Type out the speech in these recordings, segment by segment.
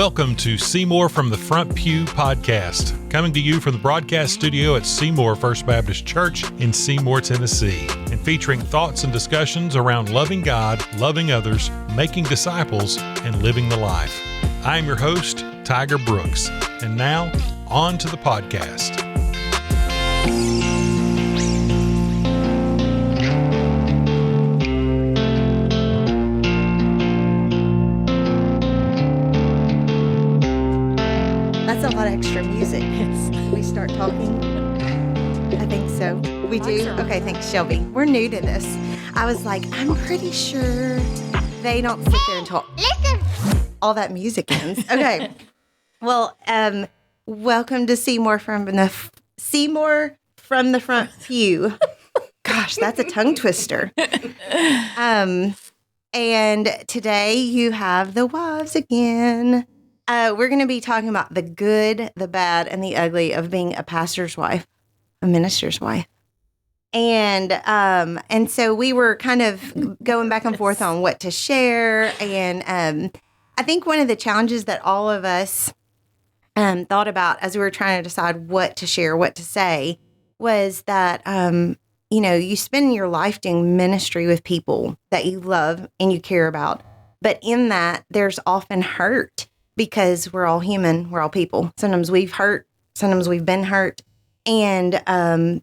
Welcome to Seymour from the Front Pew podcast, coming to you from the broadcast studio at Seymour First Baptist Church in Seymour, Tennessee, and featuring thoughts and discussions around loving God, loving others, making disciples, and living the life. I am your host, Tiger Brooks, and now, on to the podcast. That's a lot of extra music. We start talking. I think so. We do? Okay, thanks, Shelby. We're new to this. I was like, I'm pretty sure they don't sit there and talk. All that music ends. Okay. Well, welcome to Seymour from the Front Pew. Gosh, that's a tongue twister. And today you have the wives again. We're going to be talking about the good, the bad, and the ugly of being a pastor's wife, a minister's wife. And so we were kind of going back and forth on what to share. And I think one of the challenges that all of us thought about as we were trying to decide what to share, what to say, was that, you spend your life doing ministry with people that you love and you care about. But in that, there's often hurt. Because we're all human, we're all people. Sometimes we've hurt, sometimes we've been hurt. And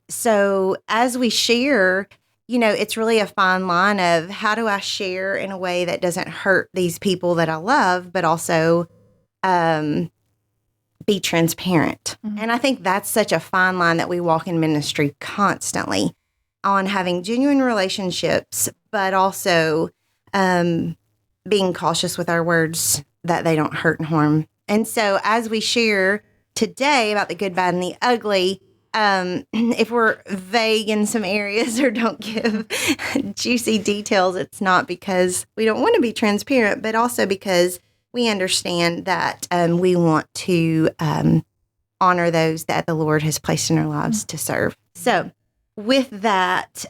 so as we share, it's really a fine line of how do I share in a way that doesn't hurt these people that I love, but also be transparent. Mm-hmm. And I think that's such a fine line that we walk in ministry constantly on having genuine relationships, but also being cautious with our words that they don't hurt and harm. And so as we share today about the good, bad, and the ugly, if we're vague in some areas or don't give juicy details, it's not because we don't want to be transparent, but also because we understand that we want to honor those that the Lord has placed in our lives to serve. So with that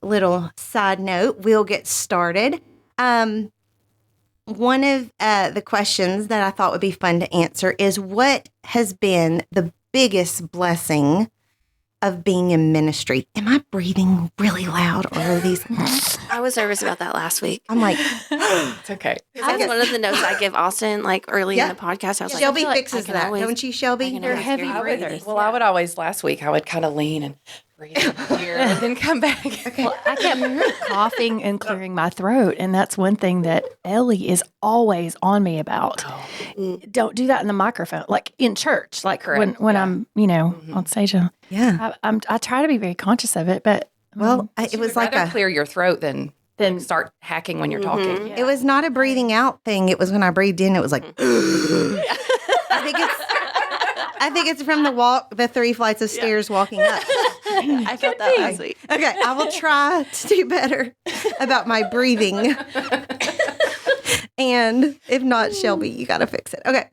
little side note, we'll get started. One of the questions that I thought would be fun to answer is what has been the biggest blessing of being in ministry? Am I breathing really loud or are these? I was nervous about that last week. I'm like, it's okay. That's one of the notes I give Austin, early in the podcast. I was Shelby like, fixes that, don't you, Shelby? You're heavy breathers. Well, I would always, last week, I would kind of lean and breathe here and then come back. Okay. Well, I kept coughing and clearing my throat, and that's one thing that Ellie is always on me about. Don't do that in the microphone, like in church, when I'm, on stage. Yeah, I try to be very conscious of it, but it was like clear your throat than start hacking when you're talking. Yeah. It was not a breathing out thing. It was when I breathed in. It was like. I think it's from the 3 flights of stairs walking up. I felt that last week. Okay, I will try to do better about my breathing. And if not, Shelby, you got to fix it. Okay.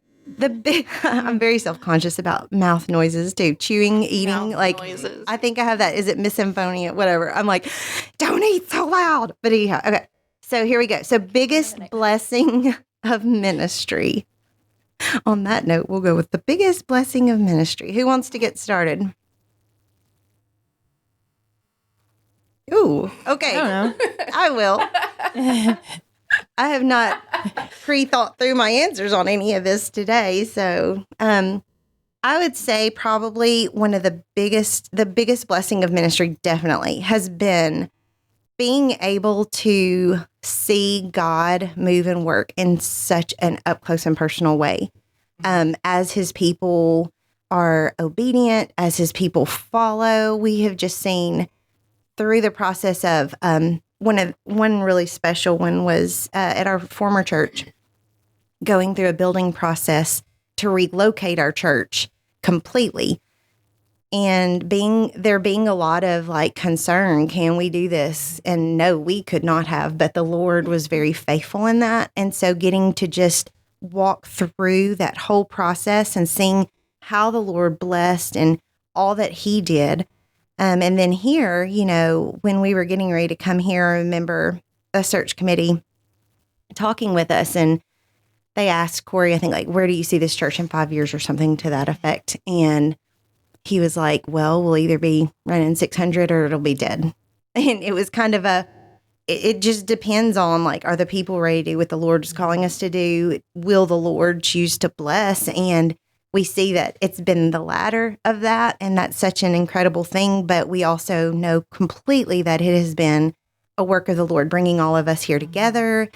I'm very self-conscious about mouth noises too. Chewing, eating, noises. I think I have that. Is it missymphonia? Whatever. I'm like, don't eat so loud. But anyhow, okay. So here we go. So biggest blessing of ministry. On that note, we'll go with the biggest blessing of ministry. Who wants to get started? Ooh, okay. I don't know. I will. I have not pre-thought through my answers on any of this today. So I would say probably one of the biggest blessing of ministry definitely has been being able to see God move and work in such an up-close and personal way. As his people are obedient, as his people follow, we have just seen through the process of one really special one was at our former church, going through a building process to relocate our church completely. And there being a lot of concern, can we do this? And no, we could not have, but the Lord was very faithful in that. And so getting to just walk through that whole process and seeing how the Lord blessed and all that he did. And then here, when we were getting ready to come here, I remember a search committee talking with us and they asked Corey, I think, like, where do you see this church in 5 years or something to that effect? And he was like, well, we'll either be running 600 or it'll be dead. And it was kind of it just depends on, like, are the people ready to do what the Lord is calling us to do? Will the Lord choose to bless? And we see that it's been the latter of that. And that's such an incredible thing. But we also know completely that it has been a work of the Lord, bringing all of us here together,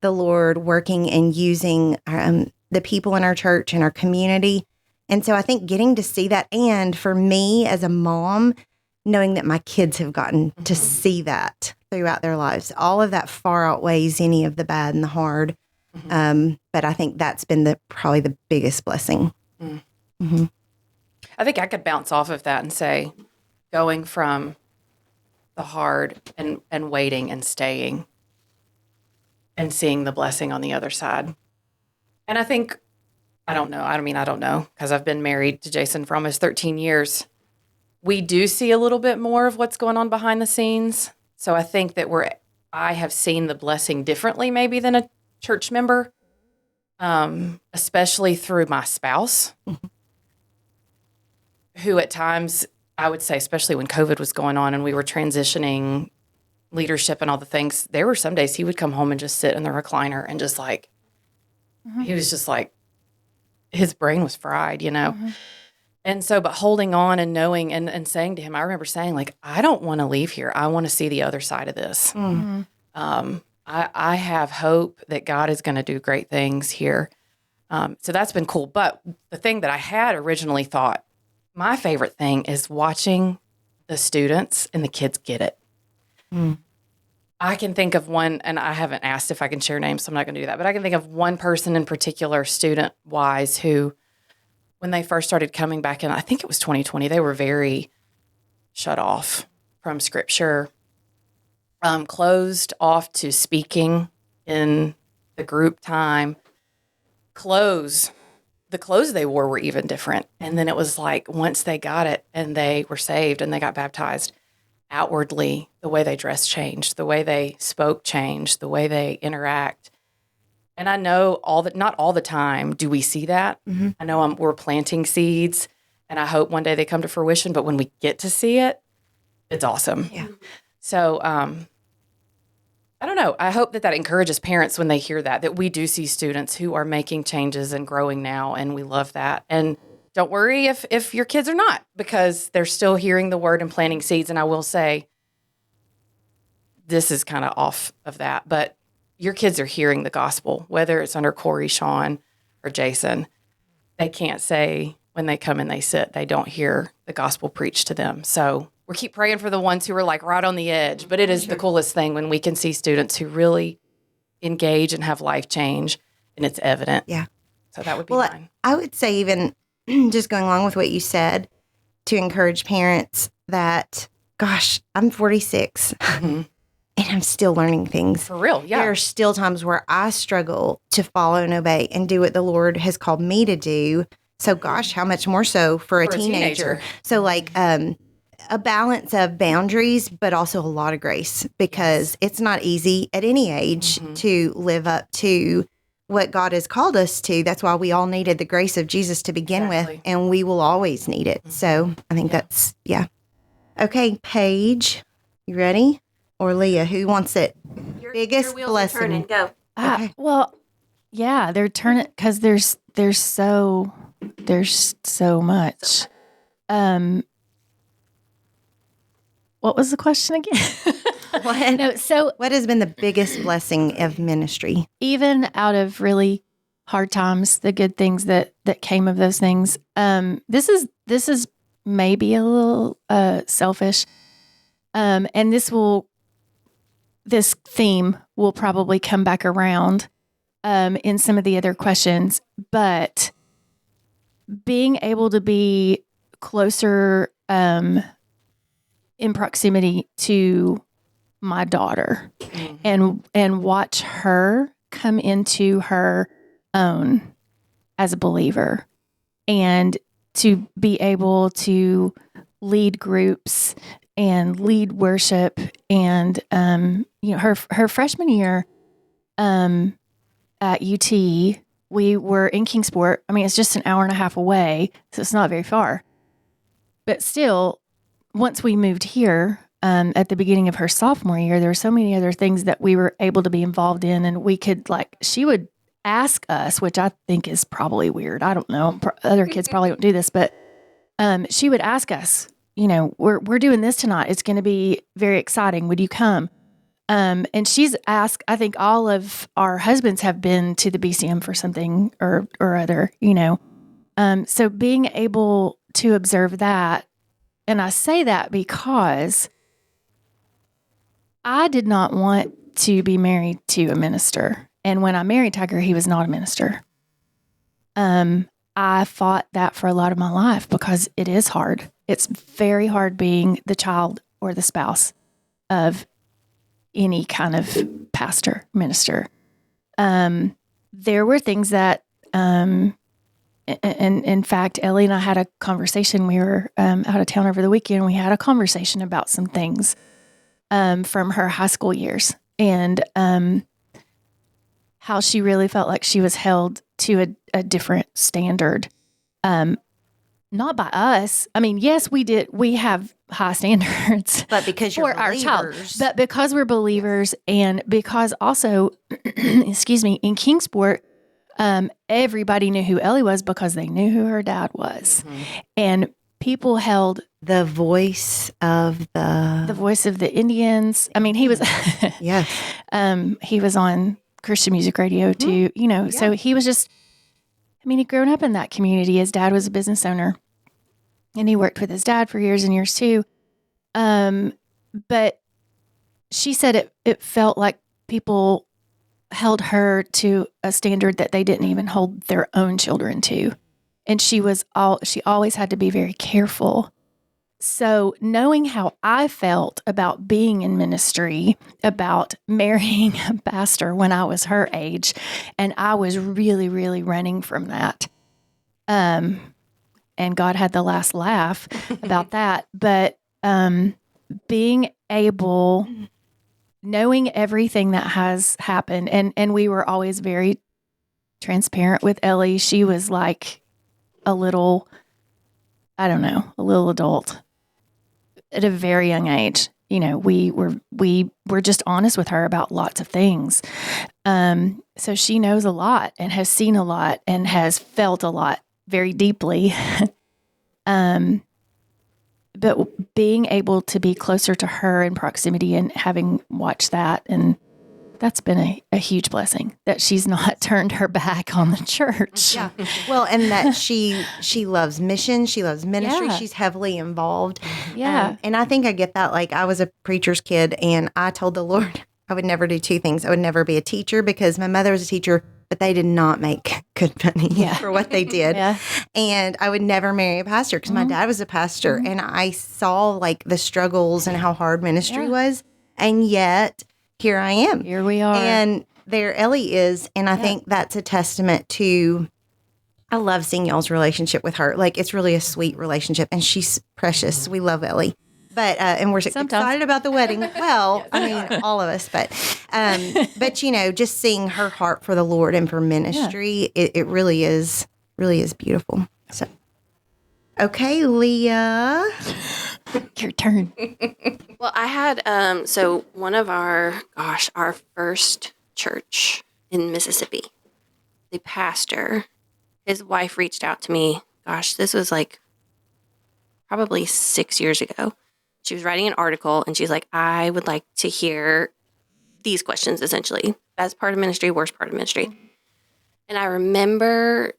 the Lord working and using the people in our church and our community. And so I think getting to see that, and for me as a mom, knowing that my kids have gotten to see that throughout their lives, all of that far outweighs any of the bad and the hard. But I think that's been probably the biggest blessing. I think I could bounce off of that and say, going from the hard and waiting and staying and seeing the blessing on the other side. And I think, I don't know, because I've been married to Jason for almost 13 years. We do see a little bit more of what's going on behind the scenes. So I think that I have seen the blessing differently maybe than a church member, especially through my spouse, who at times, I would say, especially when COVID was going on and we were transitioning leadership and all the things, there were some days he would come home and just sit in the recliner and just like, he was just like, his brain was fried, you know? And so, but holding on and knowing and saying to him, I remember saying, like, I don't want to leave here. I want to see the other side of this. I have hope that God is going to do great things here. So that's been cool. But the thing that I had originally thought, my favorite thing is watching the students and the kids get it. I can think of one, and I haven't asked if I can share names, so I'm not going to do that. But I can think of one person in particular, student-wise, who, when they first started coming back in, I think it was 2020, they were very shut off from Scripture, closed off to speaking in the group time, the clothes they wore were even different. And then it was like, once they got it and they were saved and they got baptized, outwardly, the way they dress changed, the way they spoke changed, the way they interact. And I know not all the time do we see that. I know we're planting seeds, and I hope one day they come to fruition. But when we get to see it, it's awesome. Yeah. So, I don't know. I hope that encourages parents when they hear that we do see students who are making changes and growing now, and we love that. And don't worry if your kids are not, because they're still hearing the word and planting seeds. And I will say, this is kind of off of that, but your kids are hearing the gospel, whether it's under Corey, Sean, or Jason. They can't say when they come and they sit, they don't hear the gospel preached to them. So we keep praying for the ones who are like right on the edge, but it is the coolest thing when we can see students who really engage and have life change, and it's evident. Yeah. So that would be mine. I would say, even just going along with what you said, to encourage parents that, gosh, I'm 46 and I'm still learning things. For real, yeah. There are still times where I struggle to follow and obey and do what the Lord has called me to do. So, gosh, how much more so for a teenager? So, like, a balance of boundaries, but also a lot of grace, because it's not easy at any age to live up to what God has called us to. That's why we all needed the grace of Jesus to begin with, and we will always need it. So I think that's, Okay, Paige, you ready? Or Leah, who wants it? Biggest blessing. Turning. Go. Okay. Well, yeah, they're turning, because there's so much. What was the question again? What has been the biggest blessing of ministry? Even out of really hard times, the good things that came of those things. This is maybe a little selfish, and this theme will probably come back around in some of the other questions. But being able to be closer in proximity to my daughter and watch her come into her own as a believer, and to be able to lead groups and lead worship. And her freshman year at UT, we were in Kingsport. I mean, it's just an hour and a half away, so it's not very far. But still, once we moved here, at the beginning of her sophomore year, there were so many other things that we were able to be involved in, and we could she would ask us, which I think is probably weird. I don't know. Other kids probably don't do this, but she would ask us, we're doing this tonight. It's going to be very exciting. Would you come? And she's asked, I think all of our husbands have been to the BCM for something or other, so being able to observe that. And I say that because I did not want to be married to a minister. And when I married Tiger, he was not a minister. I fought that for a lot of my life because it is hard. It's very hard being the child or the spouse of any kind of pastor, minister. There were things that, and in fact, Ellie and I had a conversation. We were out of town over the weekend. We had a conversation about some things from her high school years and how she really felt like she was held to a different standard. Not by us. I mean, yes, we did. We have high standards, but because you're for our child, believers. but because we're believers, and because also, excuse me, in Kingsport, everybody knew who Ellie was because they knew who her dad was, and people held the voice of the Indians. I mean, he was, he was on Christian music radio too. So he was just. I mean, he'd grown up in that community. His dad was a business owner, and he worked with his dad for years and years too. But she said it felt like people held her to a standard that they didn't even hold their own children to. And she always had to be very careful. So knowing how I felt about being in ministry, about marrying a pastor when I was her age, and I was really, really running from that. And God had the last laugh about that. But being able, knowing everything that has happened, and we were always very transparent with Ellie. She was like a little adult at a very young age. We were just honest with her about lots of things. So she knows a lot and has seen a lot and has felt a lot very deeply. But being able to be closer to her in proximity and having watched that, and that's been a huge blessing that she's not turned her back on the church. Yeah. Well, and that she loves mission. She loves ministry. Yeah. She's heavily involved. Yeah. And I think I get that. Like, I was a preacher's kid, and I told the Lord I would never do two things. I would never be a teacher because my mother was a teacher, but they did not make good money for what they did. Yeah. And I would never marry a pastor because my dad was a pastor. And I saw like the struggles and how hard ministry was. And yet here I am. Here we are. And there Ellie is. And I think that's a testament to, I love seeing y'all's relationship with her. Like, it's really a sweet relationship, and she's precious. We love Ellie. But, and we're excited about the wedding. Well, I mean, all of us, but just seeing her heart for the Lord and for ministry, it really is beautiful. So, okay, Leah. Your turn. Well, I had, so one of our first church in Mississippi, the pastor, his wife reached out to me. Gosh, this was like probably 6 years ago. She was writing an article, and she's like, I would like to hear these questions, essentially. Best part of ministry, worst part of ministry. And I remember,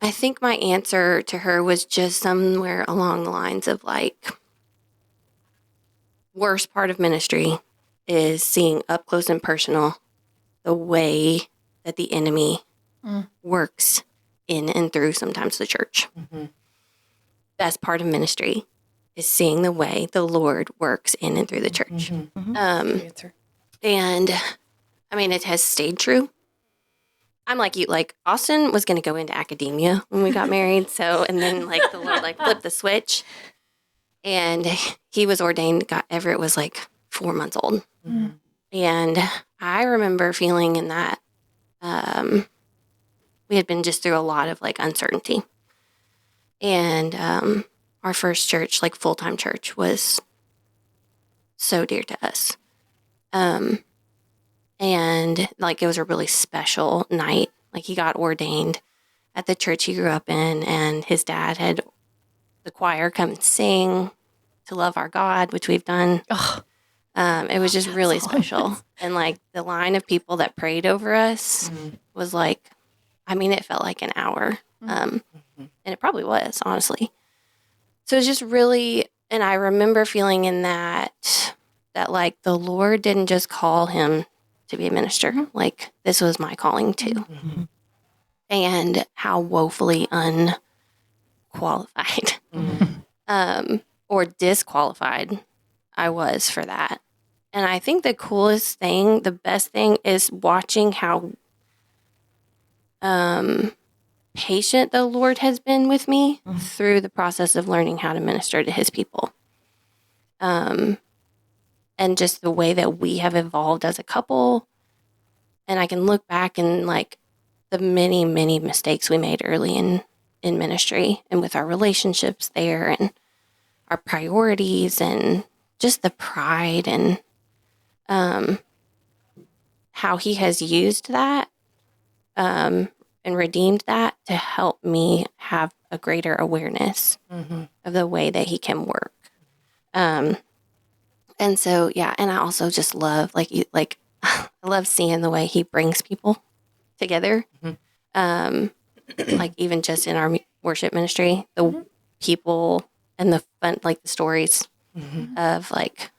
I think my answer to her was just somewhere along the lines of like, worst part of ministry is seeing up close and personal the way that the enemy works in and through sometimes the church. Mm-hmm. Best part of ministry is seeing the way the Lord works in and through the church. Mm-hmm. And I mean, it has stayed true. I'm like you, like Austin was going to go into academia when we got married. So, and then like the Lord like flipped the switch, and he was ordained, Everett was like 4 months old. Mm-hmm. And I remember feeling in that, we had been just through a lot of like uncertainty. And our first church, like full-time church, was so dear to us. And like it was a really special night. Like he got ordained at the church he grew up in, and his dad had the choir come and sing to Love Our God, which we've done. It was just really special. And like the line of people that prayed over us was like, I mean, it felt like an hour. And it probably was, honestly. So it was just really, and I remember feeling in that like the Lord didn't just call him to be a minister. Like this was my calling too. And how woefully unqualified or disqualified I was for that. And I think the coolest thing, the best thing is watching how patient the Lord has been with me through the process of learning how to minister to his people. And just the way that we have evolved as a couple. And I can look back and like the many, many mistakes we made early in ministry and with our relationships there and our priorities and just the pride and how he has used that and redeemed that to help me have a greater awareness of the way that he can work. And so, yeah, and I also just love, I love seeing the way he brings people together. Like even just in our worship ministry, the people and the fun, like the stories of like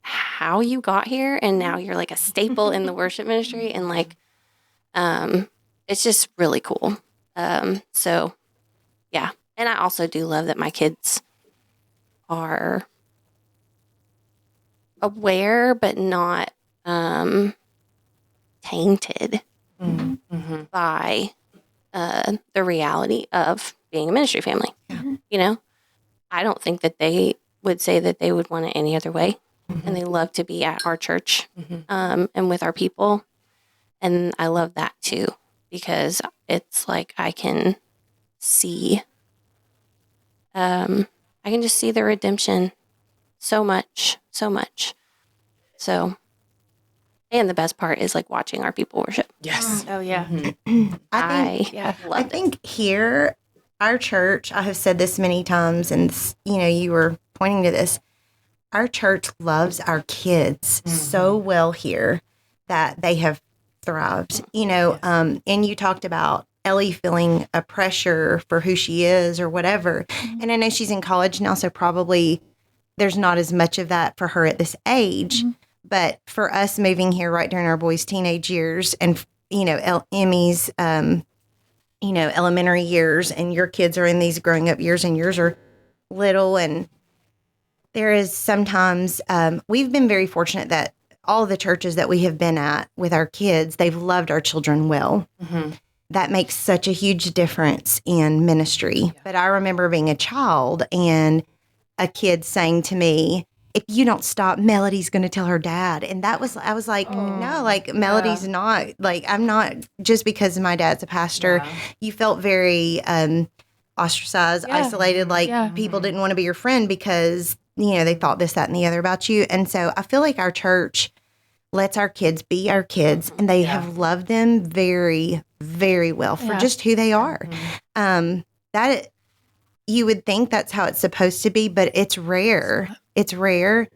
how you got here and now you're like a staple in the worship ministry and like it's just really cool. So yeah, and I also do love that my kids are aware but not tainted by the reality of being a ministry family. You know, I don't think that they would say that they would want it any other way. And they love to be at our church and with our people. And I love that too, because it's like I can see, I can just see the redemption so much. So, and the best part is like watching our people worship. Yes. Oh, yeah. I Loved it. think here, our church, I have said this many times, and you were pointing to this. Our church loves our kids so well here that they have thrived. And you talked about Ellie feeling a pressure for who she is or whatever. And I know she's in college now, so probably there's not as much of that for her at this age. But for us moving here right during our boys' teenage years and, Emmy's, elementary years, and your kids are in these growing up years and yours are little. And there is sometimes, we've been very fortunate that all the churches that we have been at with our kids, they've loved our children well. That makes such a huge difference in ministry. Yeah. But I remember being a child and a kid saying to me, if you don't stop, Melody's going to tell her dad. And I was like, no, like Melody's not, like, I'm not, just because my dad's a pastor. You felt very ostracized, isolated, like people didn't want to be your friend because, they thought this, that, and the other about you. And so I feel like our church lets our kids be our kids, and they have loved them very, very well for just who they are. That you would think that's how it's supposed to be, but it's rare. It's rare.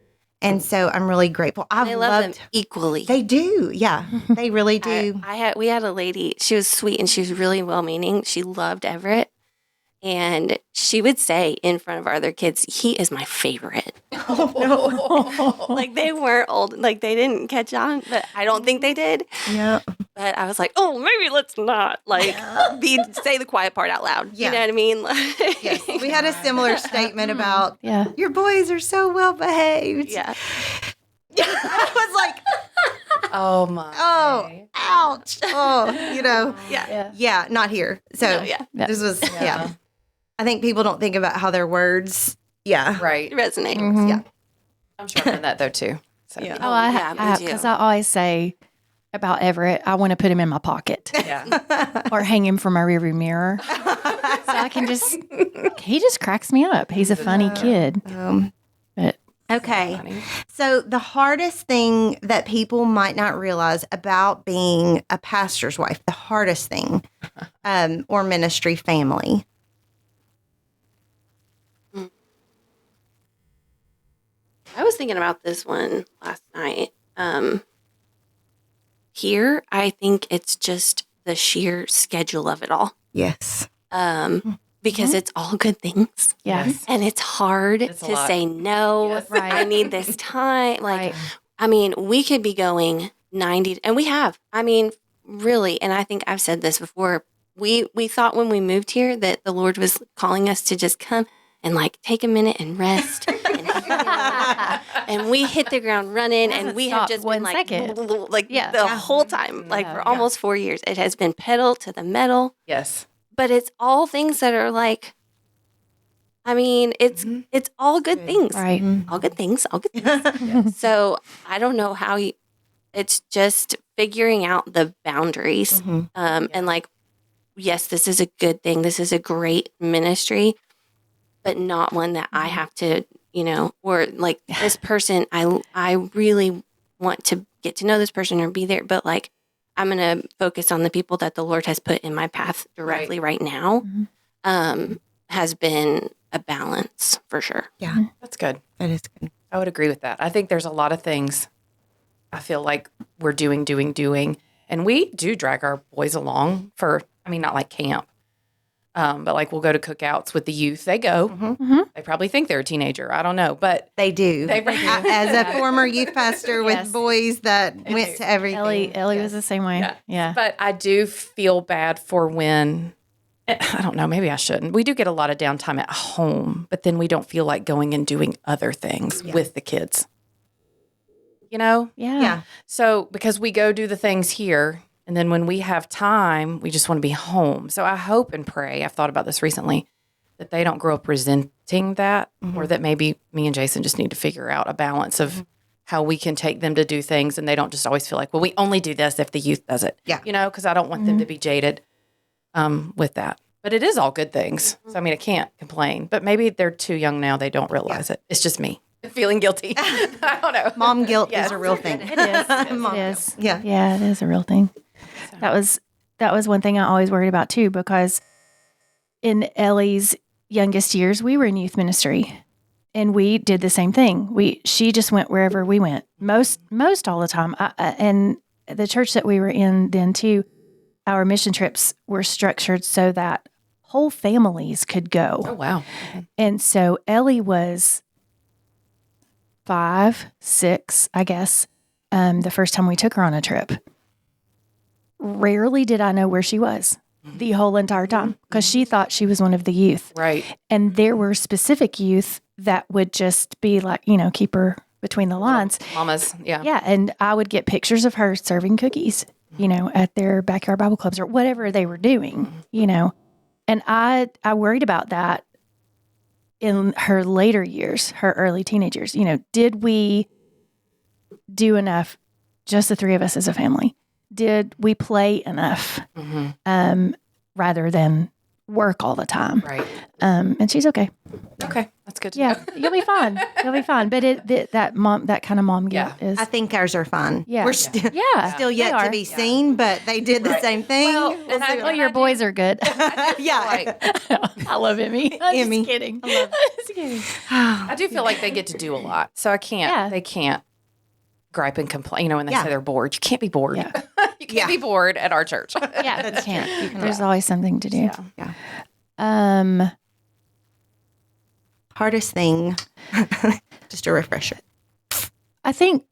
And so I'm really grateful. They love them equally. They do. Yeah, they really do. We had a lady, she was sweet and she was really well-meaning. She loved Everett. And she would say in front of our other kids, he is my favorite. Oh, no. Like they weren't old, like they didn't catch on, but I don't think they did. Yeah. But I was like, oh, maybe let's not say the quiet part out loud. Yeah. You know what I mean? Yes. We had a similar statement about your boys are so well behaved. Yeah. I was like, oh my. Oh, ouch. Oh, Yeah, not here. So this was, I think people don't think about how their words, right, resonate. Yeah. I'm sure I've done that though too. So. Yeah. Oh, I have, because I always say, about Everett. I want to put him in my pocket Yeah. or hang him from my rearview mirror. So I can he just cracks me up. He's a funny kid. But Okay. Funny. So the hardest thing that people might not realize about being a pastor's wife, the hardest thing, or ministry family. I was thinking about this one last night. Here, I think it's just the sheer schedule of it all. Yes. Because it's all good things. yes. And it's hard It's a to lot. say no. Yes. Right. I need this time. Like, Right. I mean, we could be going 90, and we have. I mean, really, and I think I've said this before. We thought when we moved here that the Lord was calling us to just come and like take a minute and rest. And we hit the ground running, and we have stopped just one been like, second. like Yeah. the whole time, like No. for almost 4 years. It has been pedal to the metal, Yes. but it's all things that are like, I mean, it's all good things. Right. All good things, all good things. So I don't know how it's just figuring out the boundaries. And like, yes, this is a good thing. This is a great ministry, but not one that I have to, or like this person, I really want to get to know this person or be there, but like, I'm going to focus on the people that the Lord has put in my path directly right now. Has been a balance for sure. Yeah, That's good. that is good. I would agree with that. I think there's a lot of things I feel like we're doing. And we do drag our boys along for, not like camp, but like we'll go to cookouts with the youth. They go. They probably think they're a teenager. I don't know. But They do. They really do. As a former youth pastor Yes. with boys that went to everything. Ellie was the same way. Yeah. But I do feel bad for when, I don't know, maybe I shouldn't. We do get a lot of downtime at home, but then we don't feel like going and doing other things with the kids. Yeah. Yeah. So because we go do the things here, and then when we have time, we just want to be home. So I hope and pray, I've thought about this recently, that they don't grow up resenting that, or that maybe me and Jason just need to figure out a balance of how we can take them to do things, and they don't just always feel like, well, we only do this if the youth does it. Yeah. Because I don't want them to be jaded with that. But it is all good things. So, I can't complain. But maybe they're too young now. They don't realize it. It's just me feeling guilty. I don't know. Mom guilt is a real thing. It is. Mom It is. guilt. Yeah. Yeah, it is a real thing. That was one thing I always worried about too, because in Ellie's youngest years, we were in youth ministry, and we did the same thing. She just went wherever we went, most all the time. And the church that we were in then too, our mission trips were structured so that whole families could go. Oh, wow. And so Ellie was 5, 6, I guess, the first time we took her on a trip. Rarely did I know where she was the whole entire time, because she thought she was one of the youth. Right. And there were specific youth that would just be like, keep her between the lines. Mamas. Yeah. Yeah. And I would get pictures of her serving cookies, at their backyard Bible clubs or whatever they were doing, And I worried about that in her later years, her early teenagers. Did we do enough, just the three of us as a family? Did we play enough rather than work all the time? Right. And she's okay. Okay. That's good to Yeah, know. you'll be fine. You'll be fine. But that kind of mom guilt is. I think ours are fine. Yeah. We're still Yeah, still they yet to are. be seen, but they did the same thing. Well, We'll and see I- what Your boys are good. yeah. Like, I love Emmy. I'm Emmy. just kidding. I'm just kidding. I do feel like they get to do a lot. So I can't, Yeah. they can't gripe and complain. When they Yeah. say they're bored, you can't be bored. Yeah. You can't be bored at our church. Yeah, you can't. There's always something to do. Yeah. Hardest thing, just a refresher. I think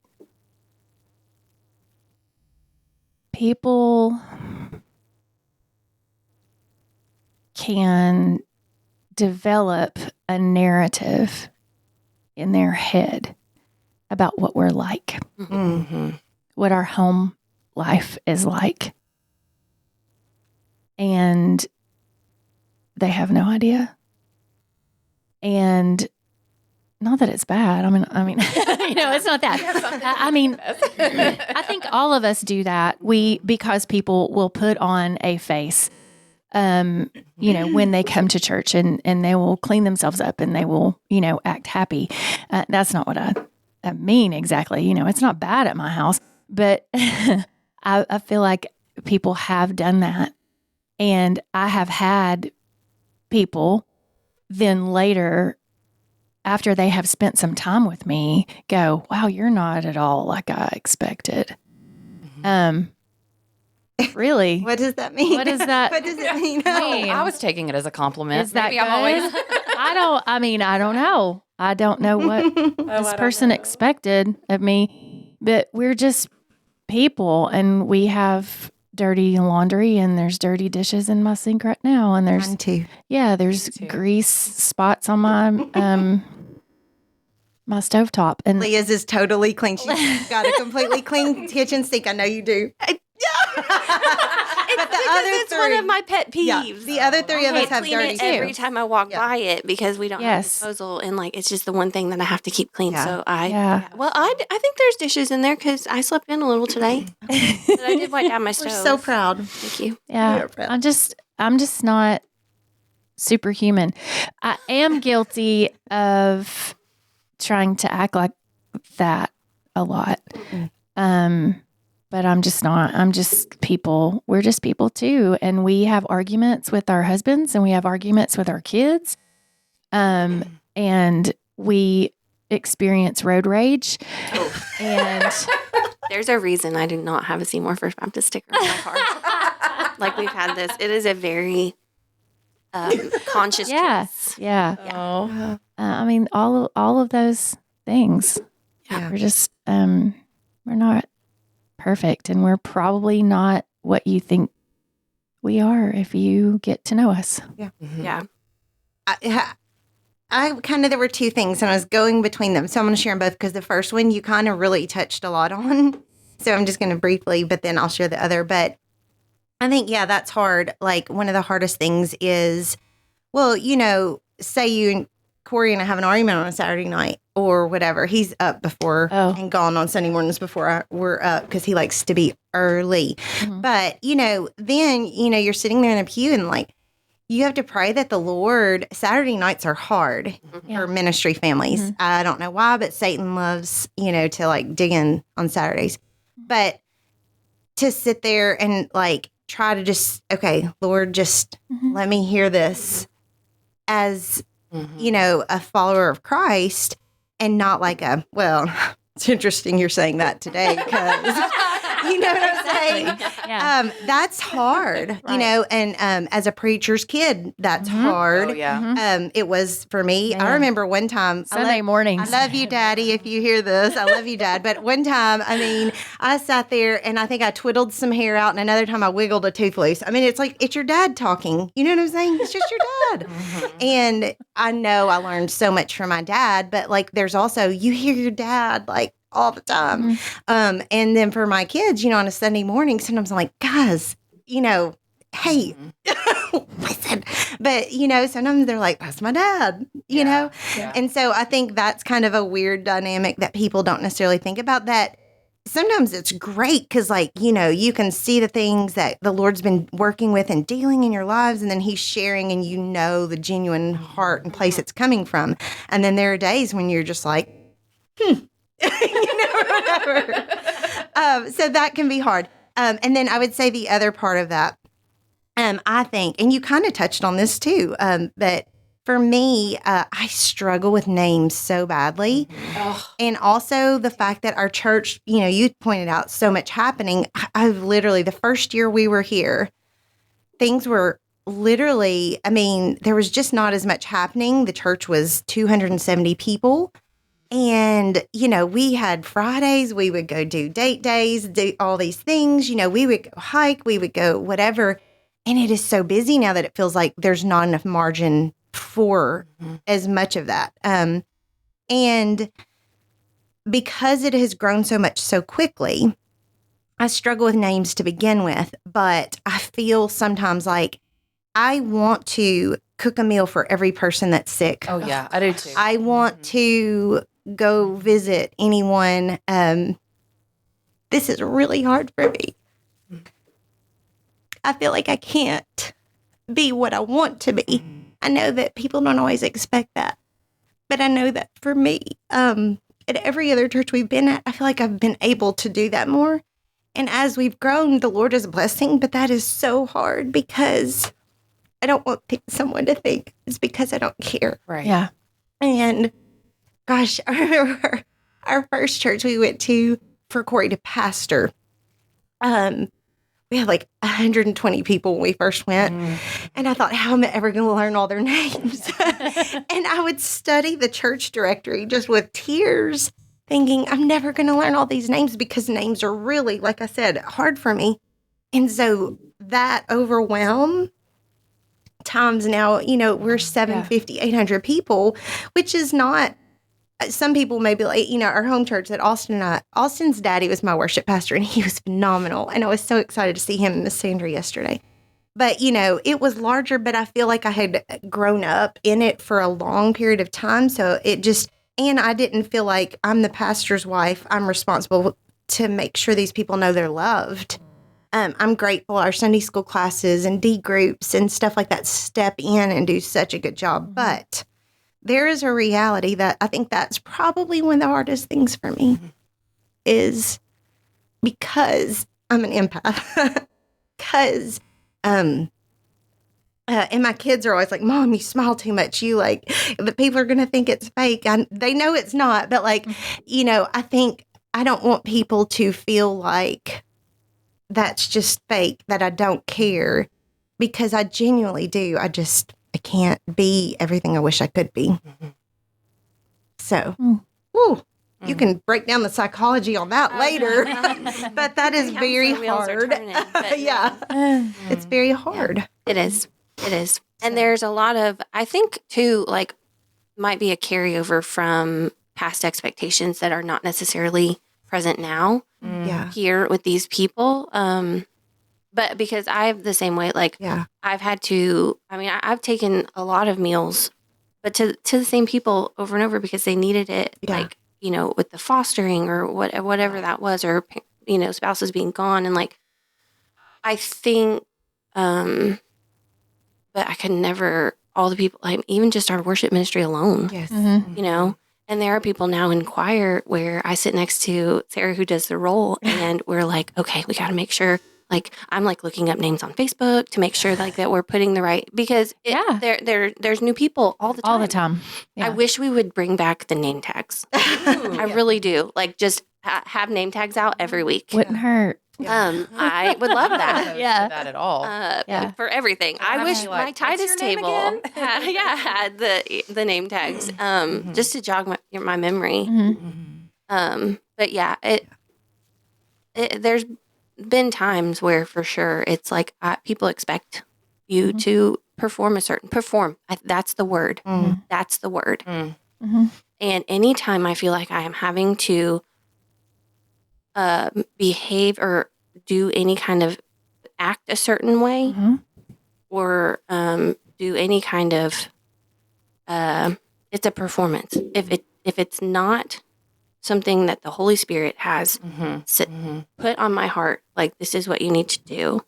people can develop a narrative in their head about what we're like, what our home life is like. And they have no idea. And not that it's bad. I mean, it's not that. I mean, I think all of us do that. Because people will put on a face, when they come to church and they will clean themselves up and they will, act happy. That's not what I mean exactly. It's not bad at my house, but I feel like people have done that. And I have had people then later, after they have spent some time with me, go, wow, you're not at all like I expected. Really? What does that mean? What does that What does it mean? I was taking it as a compliment. Is that Maybe good? I'm always I don't know. I don't know what this person expected of me, but we're just people and we have dirty laundry and there's dirty dishes in my sink right now. And there's, Mine too. yeah, there's grease spots on my, my stovetop. And Leah's is totally clean. She's got a completely clean kitchen sink. I know you do. But the other it's three, one of my pet peeves. yeah, the other three of I us have clean dirty it every too. time I walk by it because we don't have disposal, and it's just the one thing that I have to keep clean. Yeah. So Yeah. I think there's dishes in there because I slept in a little today, but I did wipe down my stove. We're so proud. Thank you. yeah, I'm just not superhuman. I am guilty of trying to act like that a lot. But I'm just not. I'm just people. We're just people too. And we have arguments with our husbands and we have arguments with our kids. And we experience road rage. And There's a reason I do not have a Seymour First Baptist sticker on my car. Like we've had this. It is a very conscious choice. yeah. Oh. I mean, all of those things. Yeah. We're just we're not perfect, and we're probably not what you think we are if you get to know us. Yeah. Yeah. I kind of, there were two things and I was going between them. So I'm going to share them both because the first one you kind of really touched a lot on. So I'm just going to briefly, but then I'll share the other. But I think, yeah, that's hard. Like one of the hardest things is, well, say you and Corey and I have an argument on a Saturday night or whatever. He's up before and gone on Sunday mornings before we're up because he likes to be early. Mhm. But, then, you're sitting there in a pew and like, you have to pray that the Lord, Saturday nights are hard for ministry families. Mhm. I don't know why, but Satan loves, to like dig in on Saturdays. But to sit there and like try to just, okay, Lord, just let me hear this as, a follower of Christ and not like it's interesting you're saying that today because you know what I'm saying? Yeah. That's hard, Right. and as a preacher's kid, that's hard. Oh, yeah. It was for me. I Man. remember one time, Sunday mornings. I love you, Daddy, if you hear this. I love you, Dad. But one time, I sat there and I think I twiddled some hair out, and another time I wiggled a tooth loose. It's like, it's your dad talking. You know what I'm saying? It's just your dad. And I know I learned so much from my dad, but like, there's also, you hear your dad like all the time. And then for my kids, on a Sunday morning, sometimes I'm like, guys, hey, listen. But, sometimes they're like, that's my dad, you know? Yeah. And so I think that's kind of a weird dynamic that people don't necessarily think about, that sometimes it's great because, like, you can see the things that the Lord's been working with and dealing in your lives, and then he's sharing and the genuine heart and place it's coming from. And then there are days when you're just like, whatever. So that can be hard. And then I would say the other part of that, I think, and you kind of touched on this too, but for me, I struggle with names so badly. And also the fact that our church, you pointed out so much happening. I've literally, the first year we were here, things were literally, there was just not as much happening. The church was 270 people. And, we had Fridays, we would go do date days, do all these things, we would go hike, we would go whatever. And it is so busy now that it feels like there's not enough margin for as much of that. And because it has grown so much so quickly, I struggle with names to begin with, but I feel sometimes like I want to cook a meal for every person that's sick. Oh, yeah, I do too. I want to go visit anyone. This is really hard for me. I feel like I can't be what I want to be. I know that people don't always expect that, but I know that for me, at every other church we've been at, I feel like I've been able to do that more. And as we've grown, the Lord is blessing, but that is so hard because I don't want someone to think it's because I don't care. Right. Yeah. And gosh, I remember our first church we went to for Corey to pastor. We had like 120 people when we first went. And I thought, how am I ever going to learn all their names? And I would study the church directory just with tears, thinking, I'm never going to learn all these names because names are really, like I said, hard for me. And so that overwhelm times now, we're 750, 800 people, which is not, some people may be like, our home church at Austin's daddy was my worship pastor and he was phenomenal. And I was so excited to see him and Miss Sandra yesterday. But, it was larger, but I feel like I had grown up in it for a long period of time. So it just, and I didn't feel like I'm the pastor's wife. I'm responsible to make sure these people know they're loved. I'm grateful our Sunday school classes and D groups and stuff like that step in and do such a good job. But there is a reality that I think that's probably one of the hardest things for me is because I'm an empath. Because, and my kids are always like, Mom, you smile too much. You the people are going to think it's fake. They know it's not. But I think I don't want people to feel like that's just fake, that I don't care, because I genuinely do. I can't be everything I wish I could be. So, you can break down the psychology on that later, but that is very hard. It's very hard. Yeah, it is. And there's a lot of, I think too, might be a carryover from past expectations that are not necessarily present now here with these people. But because I'm the same way, I've had to, I've taken a lot of meals, but to the same people over and over because they needed it, with the fostering or whatever that was, or, spouses being gone. And I think, but I could never, all the people, even just our worship ministry alone, Yes. And there are people now in choir where I sit next to Sarah, who does the role, and we're like, okay, we got to make sure, I'm looking up names on Facebook to make sure that we're putting the right, because there's new people all the time. All the time. Yeah. I wish we would bring back the name tags. I really do. Just have name tags out every week. Wouldn't hurt. I would love that. That at all. For everything. I wish my Titus table had the name tags, just to jog my memory. But yeah, there's been times where for sure it's people expect you to perform that's the word. That's the word. And anytime I feel like I am having to behave or do any kind of act a certain way, or do any kind of it's a performance. If it's not something that the Holy Spirit has put on my heart, this is what you need to do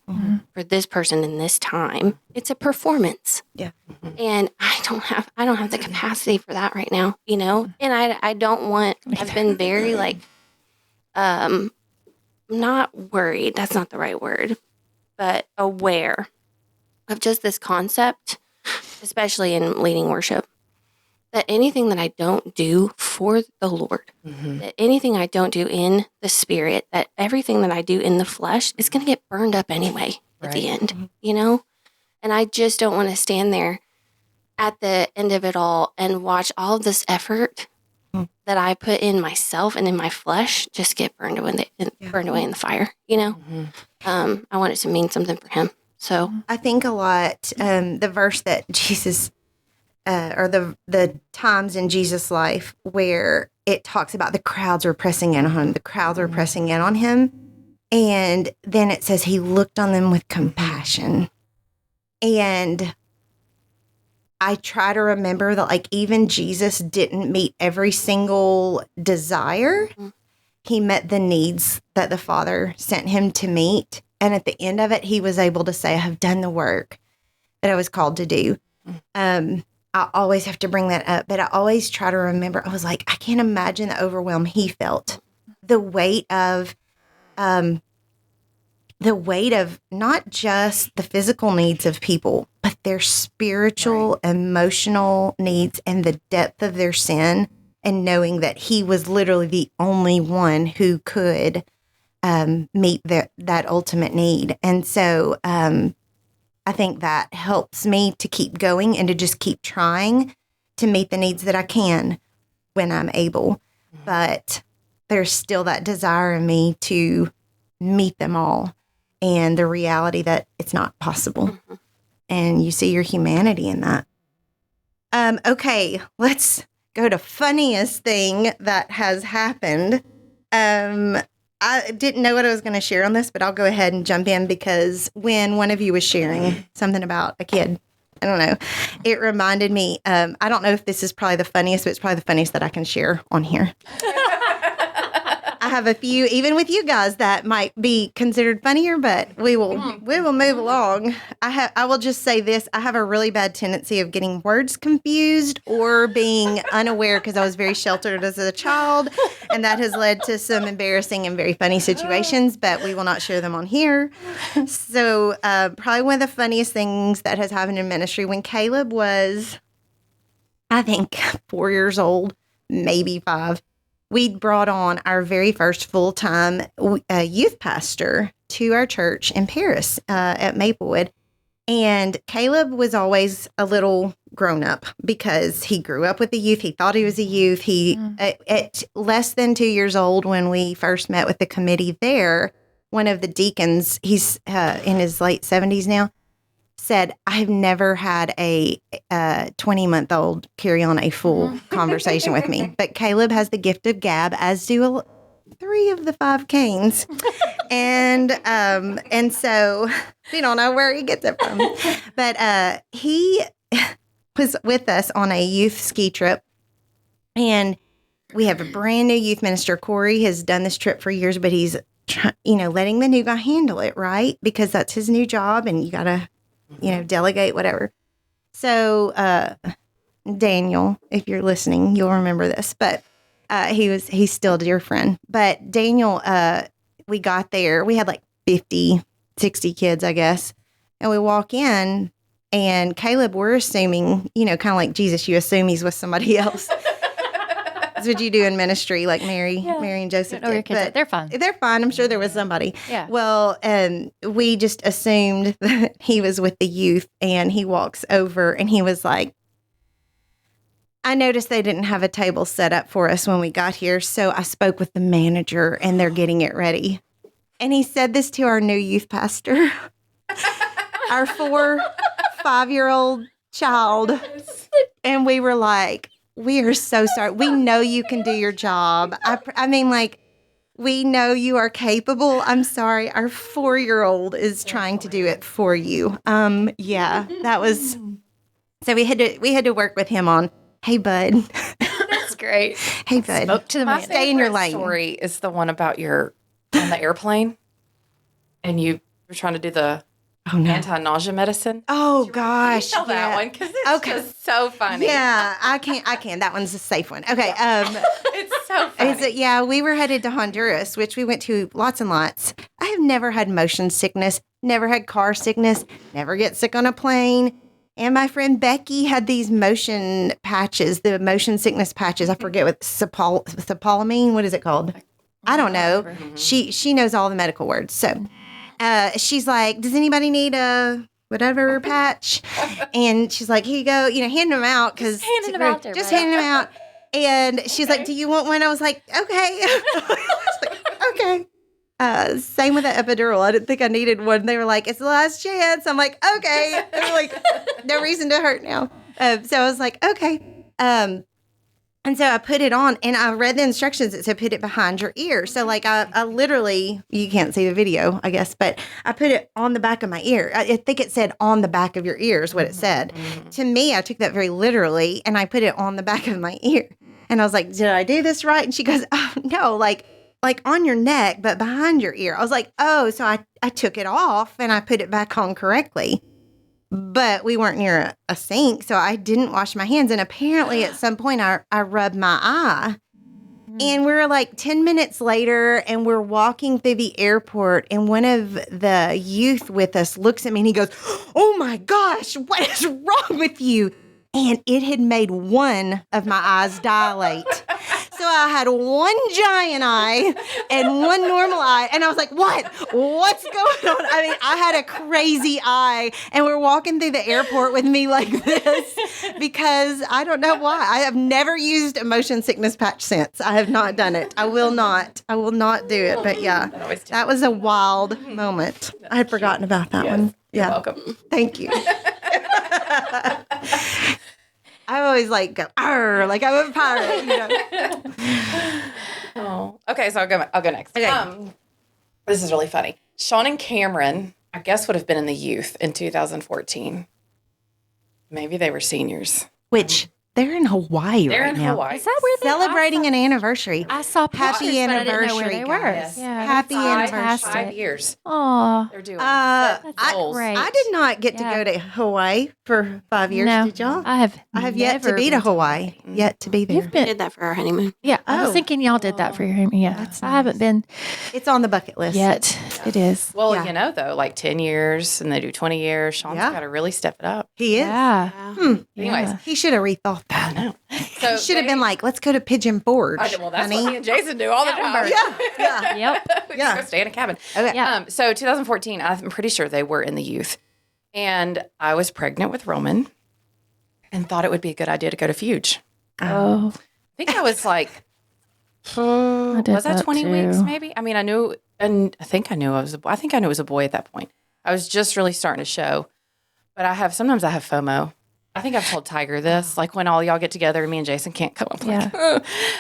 for this person in this time, it's a performance. Yeah. And I don't have the capacity for that right now, and I don't want, I've been very not worried, that's not the right word, but aware of just this concept, especially in leading worship, that anything that I don't do for the Lord, that anything I don't do in the Spirit, that everything that I do in the flesh is going to get burned up anyway at the end, And I just don't want to stand there at the end of it all and watch all of this effort that I put in myself and in my flesh just get burned away in the fire, I want it to mean something for Him. So I think a lot, the verse that Jesus, or the times in Jesus' life where it talks about the crowds were pressing in on Him, the crowds were pressing in on Him. And then it says He looked on them with compassion. And I try to remember that, like, even Jesus didn't meet every single desire. He met the needs that the Father sent him to meet. And at the end of it, he was able to say, I have done the work that I was called to do. I always have to bring that up, but I always try to remember, I was like, I can't imagine the overwhelm he felt. The weight of not just the physical needs of people, but their spiritual, emotional needs and the depth of their sin, and knowing that he was literally the only one who could meet that ultimate need. And so I think that helps me to keep going and to just keep trying to meet the needs that I can when I'm able. But there's still that desire in me to meet them all, and the reality that it's not possible. And you see your humanity in that. Okay, let's go to funniest thing that has happened. I didn't know what I was going to share on this, but I'll go ahead and jump in, because when one of you was sharing something about a kid, I don't know, it reminded me, I don't know if this is probably the funniest, but it's probably the funniest that I can share on here. I have a few, even with you guys, that might be considered funnier, but we will move along. I will just say this: I have a really bad tendency of getting words confused or being unaware, because I was very sheltered as a child, and that has led to some embarrassing and very funny situations. But we will not share them on here. So probably one of the funniest things that has happened in ministry, when Caleb was, I think, 4 years old, maybe 5. We'd brought on our very first full-time youth pastor to our church in Paris at Maplewood. And Caleb was always a little grown up because he grew up with the youth. He thought he was a youth. At less than 2 years old, when we first met with the committee there, one of the deacons, he's in his late 70s now, said, I've never had a 20-month-old carry on a full conversation with me. But Caleb has the gift of gab, as do 3 of the 5 Canes. And so we don't know where he gets it from. But he was with us on a youth ski trip. And we have a brand new youth minister. Corey has done this trip for years, but he's, letting the new guy handle it, right? Because that's his new job, and you got to delegate, whatever. So, Daniel, if you're listening, you'll remember this, but, he's still a dear friend. But Daniel, we got there, we had like 50, 60 kids, I guess. And we walk in, and Caleb, we're assuming, kind of like Jesus, you assume he's with somebody else. That's what you do in ministry, like Mary and Joseph did. Your kids, but they're fine. They're fine. I'm sure there was somebody. Yeah. Well, we just assumed that he was with the youth, and he walks over, and he was like, I noticed they didn't have a table set up for us when we got here, so I spoke with the manager, and they're getting it ready. And he said this to our new youth pastor, our 5-year-old child, and we were like, we are so sorry. We know you can do your job. I mean, like, we know you are capable. I'm sorry. Our 4-year-old is trying to do it for you. Yeah, that was, so we had to work with him on, hey, bud. That's great. Hey, bud. Spoke to the My man. Stay in your favorite lane. story is the one about on the airplane, and you were trying to do the anti-nausea medicine. Oh, gosh. Tell that one, because it's just so funny. Yeah, I can. That one's a safe one. Okay. It's so funny. We were headed to Honduras, which we went to lots and lots. I have never had motion sickness, never had car sickness, never get sick on a plane. And my friend Becky had these motion patches, the motion sickness patches. I forget what scopolamine. What is it called? I don't know. She knows all the medical words. So she's like, does anybody need a whatever patch? And she's like, here you go. Hand them out. Just handing them out there. Just handing them out. And she's like, do you want one? I was like, okay. I was like, okay. Same with the epidural. I didn't think I needed one. They were like, it's the last chance. I'm like, okay. They were like, no reason to hurt now. So I was like, okay. And so I put it on, and I read the instructions. It said put it behind your ear. So like I literally, you can't see the video, I guess, but I put it on the back of my ear. I think it said on the back of your ear is what it said. To me, I took that very literally, and I put it on the back of my ear. And I was like, did I do this right? And she goes, oh, no, like on your neck, but behind your ear. I was like, oh, so I took it off and I put it back on correctly. But we weren't near a sink, so I didn't wash my hands. And apparently at some point I rubbed my eye. And we're like 10 minutes later, and we're walking through the airport, and one of the youth with us looks at me and he goes, oh my gosh, what is wrong with you? And it had made one of my eyes dilate. So I had one giant eye and one normal eye. And I was like, what? What's going on? I mean, I had a crazy eye. And we're walking through the airport with me like this because I don't know why. I have never used a motion sickness patch since. I have not done it. I will not. I will not do it. But yeah, that was a wild moment. I had forgotten about that one. Yeah. You're welcome. Thank you. I always like go, arr, like I'm a pirate, you know. Oh, okay. So I'll go next. Okay. This is really funny. Sean and Cameron, I guess, would have been in the youth in 2014. Maybe they were seniors. Which they're in Hawaii They're right in now. Hawaii. Is that where Celebrating an anniversary. I saw Happy pictures, but I didn't know where anniversary, they were. guys. Yeah, Happy that's anniversary. 5 years. Oh, They're doing. That's goals. great. I did not get to go to Hawaii for 5 years. no, Did y'all? I have yet to never be to been Hawaii. Yet to be there. You've We been, did that for our honeymoon. yeah. I Oh. was thinking y'all did that for your honeymoon. Yeah, I haven't been It's on the bucket list. yet. It is. Well, Yeah. you know, though, like 10 years and they do 20 years. Sean's Yeah. got to really step it up. He is. Yeah. Anyways, Yeah. He should have rethought that. I know. So He should have been like, let's go to Pigeon Forge. well, that's honey. what me and Jason do all the time. Yeah. Yep. We Yeah. just go stay in a cabin. Okay. Yeah. So 2014, I'm pretty sure they were in the youth. And I was pregnant with Roman and thought it would be a good idea to go to Fuge. Oh, I think I was like, I did was that 20 weeks too. maybe? I mean, I knew, and I think I knew I think I knew it was a boy at that point. I was just really starting to show. But sometimes I have FOMO. I think I've told Tiger this, like when all y'all get together and me and Jason can't come up. Yeah.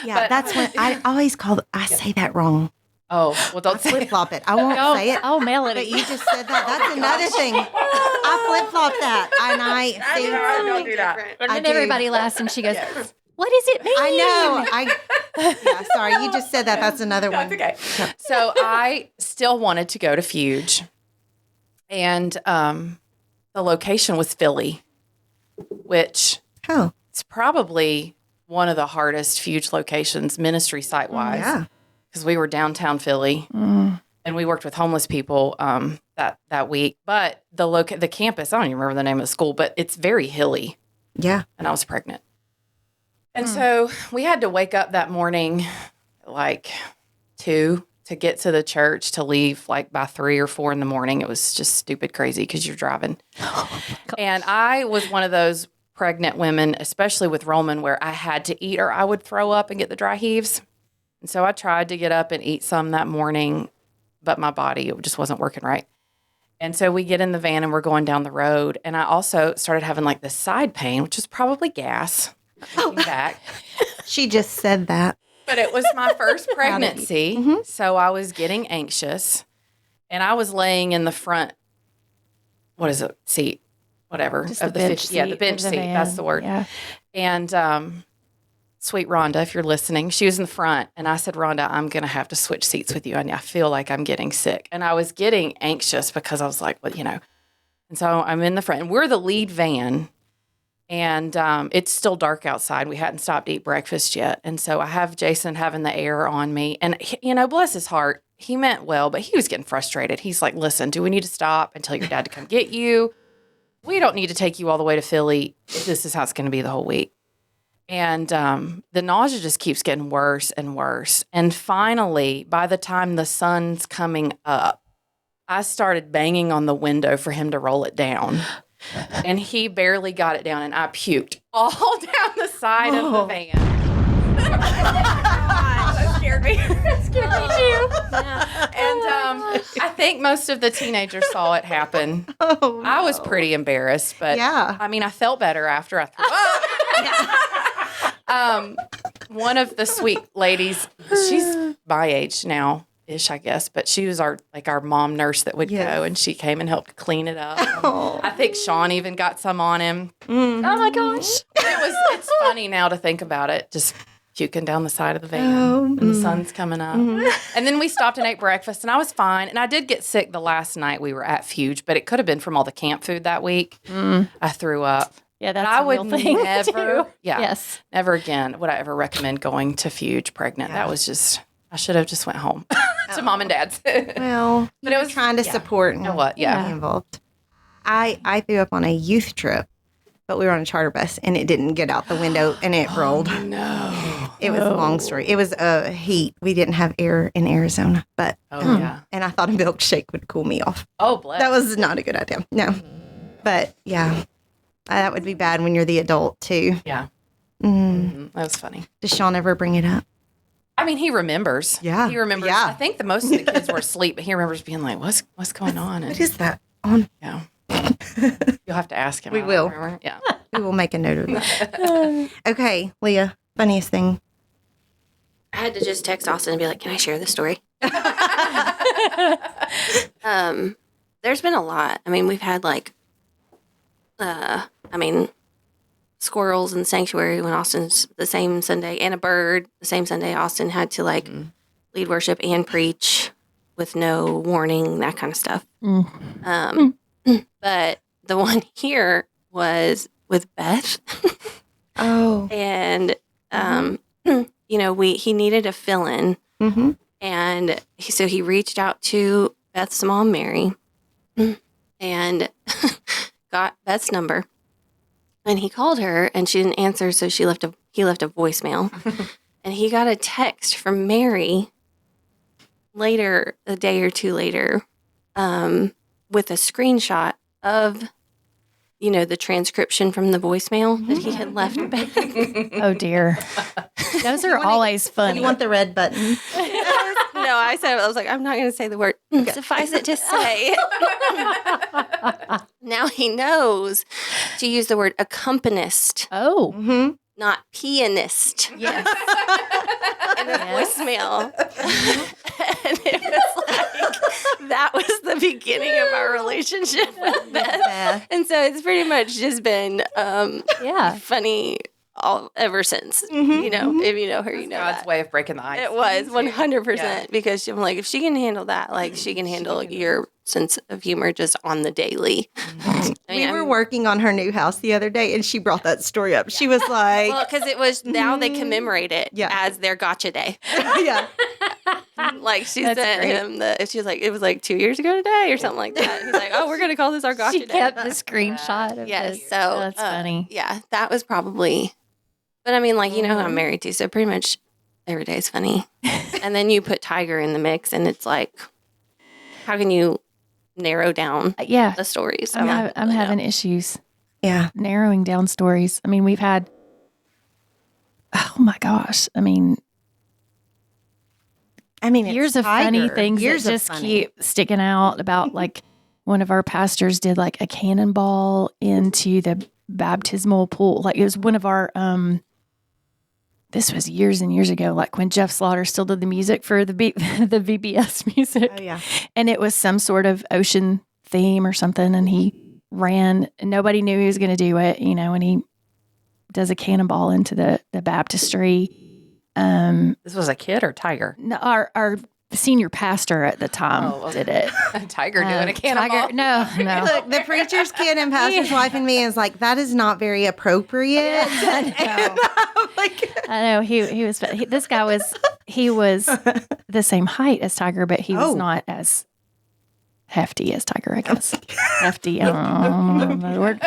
Yeah, But- that's when I always I say that wrong. Oh, well, don't I say flip it. flop it. I won't say it. Oh, But Melody. you just said that. That's another thing. I flip flop that, and I see. Don't do that. And I then do. everybody laughs and she goes, what does it mean? I know. Yeah. Sorry, you just said that. That's another one. That's okay. So I still wanted to go to Fuge, and the location was Philly, which Oh, is probably one of the hardest Fuge locations ministry site wise. yeah. Because we were downtown Philly, and we worked with homeless people that week. But the campus, I don't even remember the name of the school, but it's very hilly, Yeah. and I was pregnant. And so we had to wake up that morning at like 2 to get to the church to leave like by 3 or 4 in the morning. It was just stupid crazy because you're driving. And I was one of those pregnant women, especially with Roman, where I had to eat or I would throw up and get the dry heaves. And so I tried to get up and eat some that morning, but my body, it just wasn't working right. And so we get in the van and we're going down the road. And I also started having like this side pain, which is probably gas. Looking back. She just said that. But it was my first pregnancy. So I was getting anxious. And I was laying in the front, seat, whatever. Just of the the bench 50, yeah, the seat bench of the seat. That's van. the word. Yeah. And sweet Rhonda, if you're listening, she was in the front. And I said, Rhonda, I'm going to have to switch seats with you. And I feel like I'm getting sick. And I was getting anxious because I was like, well, you know. And so I'm in the front. And we're the lead van. And it's still dark outside. We hadn't stopped to eat breakfast yet. And so I have Jason having the air on me. And, you know, bless his heart, he meant well, but he was getting frustrated. He's like, listen, do we need to stop and tell your dad to come get you? We don't need to take you all the way to Philly. This is how it's going to be the whole week. And the nausea just keeps getting worse and worse. And finally, by the time the sun's coming up, I started banging on the window for him to roll it down. And he barely got it down, and I puked all down the side of the van. That scared me. That scared me too. And I think most of the teenagers saw it happen. Oh, I was pretty embarrassed, but Yeah. I mean, I felt better after I threw up. one of the sweet ladies, she's my age now. Ish, I guess, but she was our mom nurse that would go, and she came and helped clean it up. I think Sean even got some on him. Oh my gosh! It's funny now to think about it. Just puking down the side of the van, and the sun's coming up. And then we stopped and ate breakfast, and I was fine. And I did get sick the last night we were at Fuge, but it could have been from all the camp food that week. I threw up. Yeah, that's I a real would thing never. too. Yeah, Yes. never again would I ever recommend going to Fuge pregnant. That was just. I should have just went home to mom and dad's. Well, but it was trying to support and know what? Yeah. be involved. I threw up on a youth trip, but we were on a charter bus and it didn't get out the window and it rolled. No. It was a long story. It was heat. We didn't have air in Arizona, but and I thought a milkshake would cool me off. Oh, bless. That was not a good idea. No, but yeah, that would be bad when you're the adult too. Yeah. Mm. That was funny. Does Sean ever bring it up? I mean, he remembers. Yeah. He remembers. Yeah. I think the most of the kids were asleep, but he remembers being like, what's going on? And, What is that on? yeah. You'll have to ask him. We I don't will. remember. Yeah. We will make a note of that. Okay, Leah, funniest thing. I had to just text Austin and be like, can I share this story? There's been a lot. I mean, we've had squirrels in sanctuary when Austin's the same Sunday, and a bird the same Sunday. Austin had to lead worship and preach with no warning, that kind of stuff. But the one here was with Beth. Oh. And, he needed a fill-in. Mm-hmm. And so he reached out to Beth's mom, Mary, and got Beth's number. And he called her, and she didn't answer, so he left a voicemail. And he got a text from Mary later, a day or two later, with a screenshot of, the transcription from the voicemail that he had left back. Oh dear. Those are always funny. You want the red button? No, I was like, I'm not going to say the word. Suffice it to say. Now he knows to use the word accompanist, Oh. Mm-hmm. not pianist. Yes. In a voicemail. And it was like, that was the beginning of our relationship with Beth. And so it's pretty much just been funny ever since. If you know her, you know God's that. way of breaking the ice. It was 100% because I'm like, if she can handle that, she can handle your sense of humor just on the daily. We were working on her new house the other day, and she brought that story up. She was like, well, because it was now they commemorate it as their gotcha day. yeah. She sent him she was like, it was 2 years ago today or something like that. He's like, oh, we're going to call this our gotcha She day. kept the screenshot of Yes, this. so That's funny. Yeah, that was probably. But I mean, who I'm married to, so pretty much every day is funny. And then you put Tiger in the mix, and it's like, how can you narrow down the stories? I'm having issues. Yeah. Narrowing down stories. I mean, we've had, oh my gosh. I mean, years of funny things that just keep sticking out about one of our pastors did a cannonball into the baptismal pool. It was one of our, this was years and years ago, when Jeff Slaughter still did the music for the the VBS music. Oh, yeah. And it was some sort of ocean theme or something. And he ran, and nobody knew he was going to do it, and he does a cannonball into the baptistry. This was a kid or Tiger? No, our senior pastor at the time did it. Tiger doing a cannonball? No. Look, the preacher's kid and pastor's wife and me is like, that is not very appropriate. I know. He was. This guy was. He was the same height as Tiger, but he was not as hefty as Tiger. I guess hefty. I don't know the word.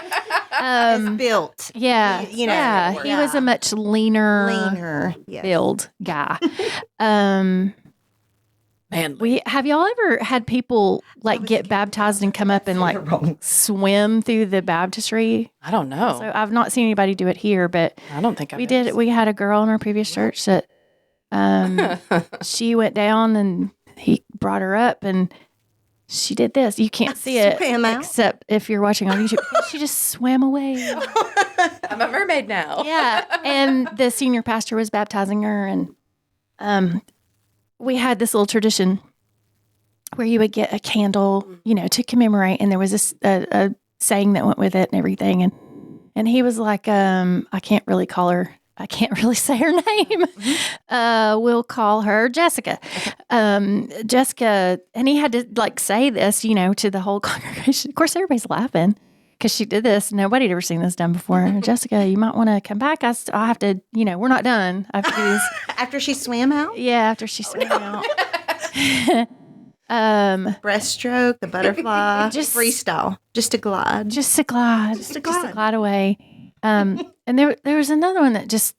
Built. Yeah. He was a much leaner build guy. Man, have y'all ever had people get baptized and come up and swim through the baptistry? I don't know. So I've not seen anybody do it here, but I don't think we did. We had a girl in our previous church that, she went down and he brought her up, and she did this. You can't see it Swam out? except if you're watching on YouTube. She just swam away. I'm a mermaid now. Yeah. And the senior pastor was baptizing her. And we had this little tradition where you would get a candle, to commemorate. And there was a saying that went with it and everything. And he was like, I can't really call her. I can't really say her name. We'll call her Jessica. Jessica, and he had to say this, to the whole congregation. Of course, everybody's laughing because she did this. Nobody had ever seen this done before. Jessica, you might want to come back. I have to, we're not done. I have to do this. After she swam out? Yeah, after she swam out. Breaststroke, the butterfly, just freestyle, just to glide. Just to glide away. And there was another one that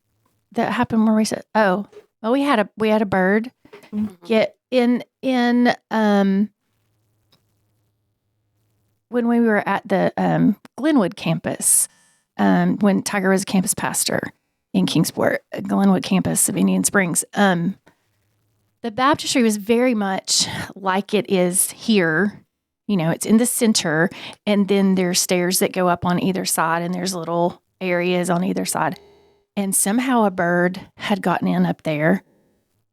happened where we said, we had a bird get in when we were at the Glenwood campus, when Tiger was a campus pastor in Kingsport, Glenwood campus of Indian Springs. The baptistry was very much like it is here. It's in the center, and then there's stairs that go up on either side, and there's little areas on either side. And somehow a bird had gotten in up there,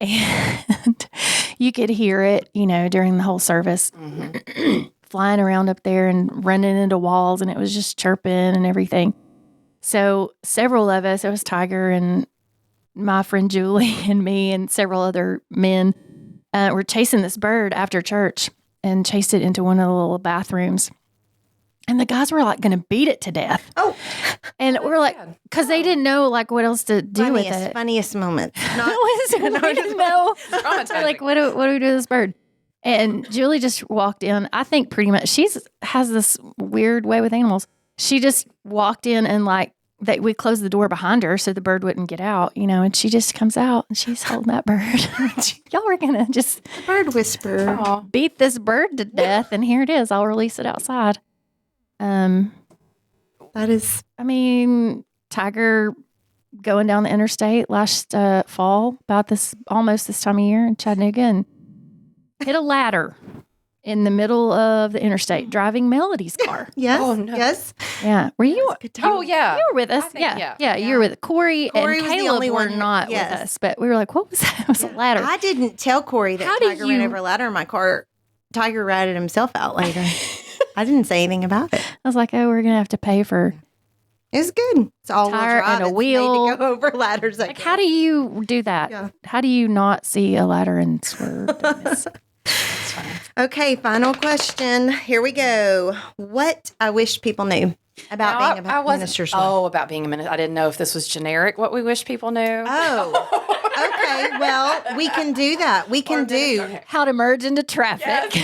and you could hear it, during the whole service, flying around up there and running into walls, and it was just chirping and everything. So several of us, it was Tiger and my friend Julie and me and several other men, were chasing this bird after church and chased it into one of the little bathrooms. And the guys were going to beat it to death. Oh. And we're like, because they didn't know what else to do with it. Funniest moment. We didn't know. What do we do with this bird? And Julie just walked in. I think pretty much she has this weird way with animals. She just walked in and we closed the door behind her so the bird wouldn't get out, and she just comes out and she's holding that bird. Y'all are going to just bird whisper, beat this bird to death. And here it is. I'll release it outside. That is, Tiger going down the interstate last fall, almost this time of year in Chattanooga, and hit a ladder in the middle of the interstate, driving Melody's car. Yes. Oh, no. Yes. Yeah. Were you? Oh, yeah. You were with us. Yeah. You were with Corey and was the Caleb only were one, not with us, but we were like, what was that? It was a ladder. I didn't tell Corey that Tiger ran over a ladder in my car. Tiger ratted himself out later. I didn't say anything about it. I was like, we're going to have to pay for It's good. It's all tire and a wheel. To go over ladders. How do you do that? Yeah. How do you not see a ladder and swerve? Okay, final question. Here we go. What I wish people knew about being a minister's wife. Oh, about being a minister. I didn't know if this was generic, what we wish people knew. Oh, okay. Well, we can do that. We can do. How to merge into traffic.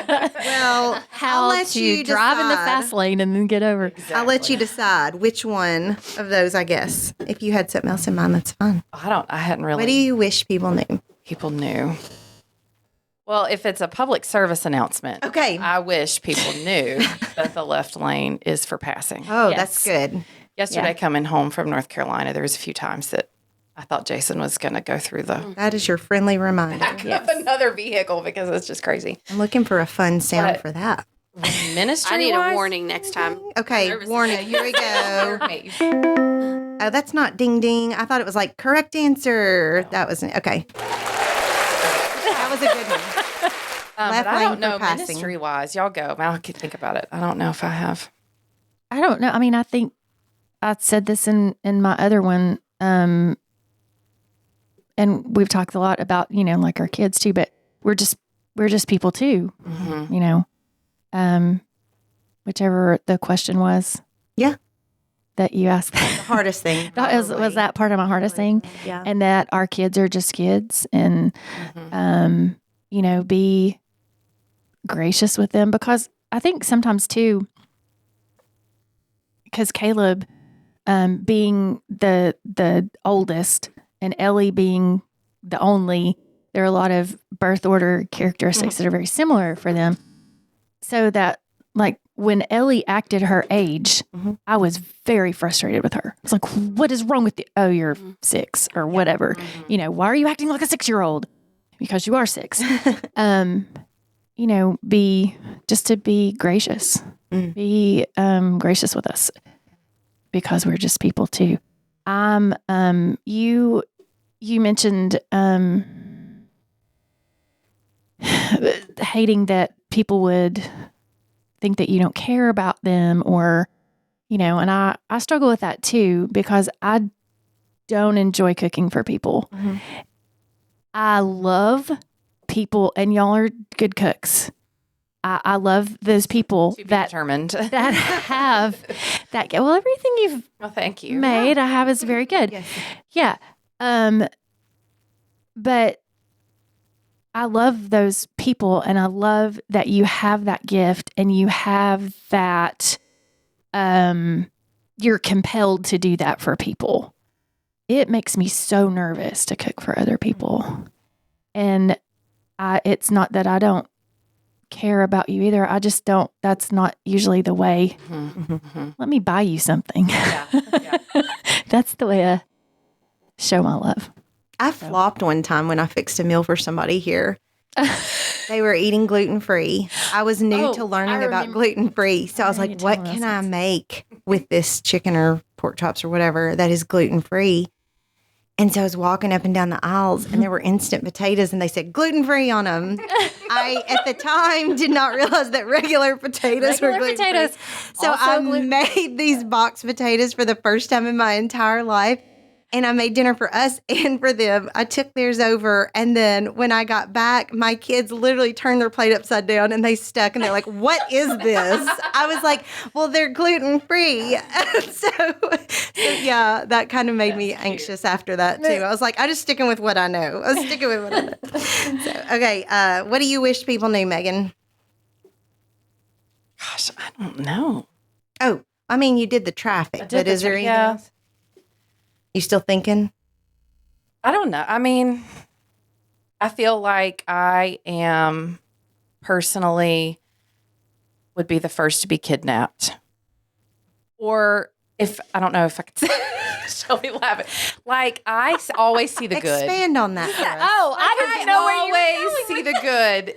Well, how I'll let to you drive in the decide. fast lane and then get over. Exactly. I'll let you decide which one of those, I guess. If you had something else in mind, that's fine. I hadn't really. What do you wish people knew? People knew. Well, if it's a public service announcement, Okay. I wish people knew that the left lane is for passing. Oh, Yes. that's good. Yesterday, coming home from North Carolina, there was a few times that I thought Jason was going to go through the That is your friendly reminder. of another vehicle because it's just crazy. I'm looking for a fun sound What? for that. I Ministry. need a warning next time. Okay, warning. Here we go. Oh, that's not ding ding. I thought it was correct answer. That wasn't. Okay. That was a good one. Left But I lane don't know, for passing. ministry-wise. Y'all go. I can think about it. I don't know if I have. I don't know. I think I said this in my other one, and we've talked a lot about our kids too. But we're just people too. Mm-hmm. Whichever the question was. Yeah. That you asked. The hardest thing. was that part of my hardest thing? Yeah. And that our kids are just kids, and be gracious with them, because I think sometimes too, because Caleb being the oldest and Ellie being the only, there are a lot of birth order characteristics that are very similar for them. So that when Ellie acted her age, I was very frustrated with her. I was like, what is wrong with you? Oh, you're 6 or whatever. Why are you acting like a 6-year-old? Because you are 6. be gracious. Be gracious with us because we're just people too. You mentioned hating that people would think that you don't care about them or, and I struggle with that too because I don't enjoy cooking for people. Mm-hmm. I love people and y'all are good cooks. I love those people that determined that have that. Well, everything you've thank you made, I have is very good. Yes. Yeah. But I love those people, and I love that you have that gift, and you have that. You're compelled to do that for people. It makes me so nervous to cook for other people, and it's not that I don't care about you either. I just don't. That's not usually the way. Mm-hmm. Let me buy you something. Yeah. That's the way I show my love. I flopped one time when I fixed a meal for somebody here. They were eating gluten-free. I was new to learning about gluten-free. So I was like, what can I make with this chicken or pork chops or whatever that is gluten-free? And so I was walking up and down the aisles, and there were instant potatoes, and they said gluten-free on them. I, at the time, did not realize that regular potatoes were gluten-free. So I made these box potatoes for the first time in my entire life. And I made dinner for us and for them. I took theirs over. And then when I got back, my kids literally turned their plate upside down and they stuck. And they're like, what is this? I was like, well, they're gluten-free. So yeah, that kind of made me anxious after that, too. I was like, I'm just sticking with what I know. I was sticking with what I know. So, okay. What do you wish people knew, Megan? Gosh, I don't know. Oh, I mean, you did the traffic. But is there anything else? You still thinking? I don't know. I mean, I feel like I am personally would be the first to be kidnapped. Or if, I don't know if I could say, Shelby laughing. Like, I always see the good. Expand on that for us. Oh, I didn't know where you were always see the good.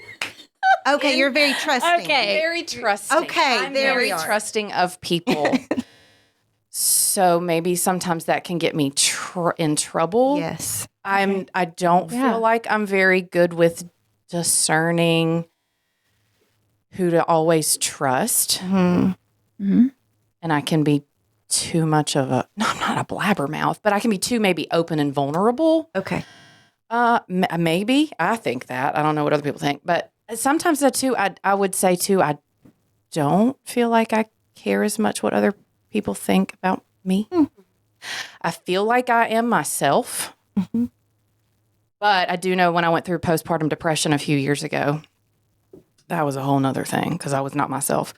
Okay, you're very trusting. Okay. Very trusting. Okay, I'm very trusting of people. So maybe sometimes that can get me in trouble. Yes. I don't feel like I'm very good with discerning who to always trust. Mm-hmm. Mm-hmm. And I can be too much of I'm not a blabbermouth, but I can be too maybe open and vulnerable. Okay. Maybe. I think that. I don't know what other people think. But sometimes that too, I would say too, I don't feel like I care as much what other people think about me. Mm-hmm. I feel like I am myself. Mm-hmm. But I do know when I went through postpartum depression a few years ago, that was a whole nother thing because I was not myself.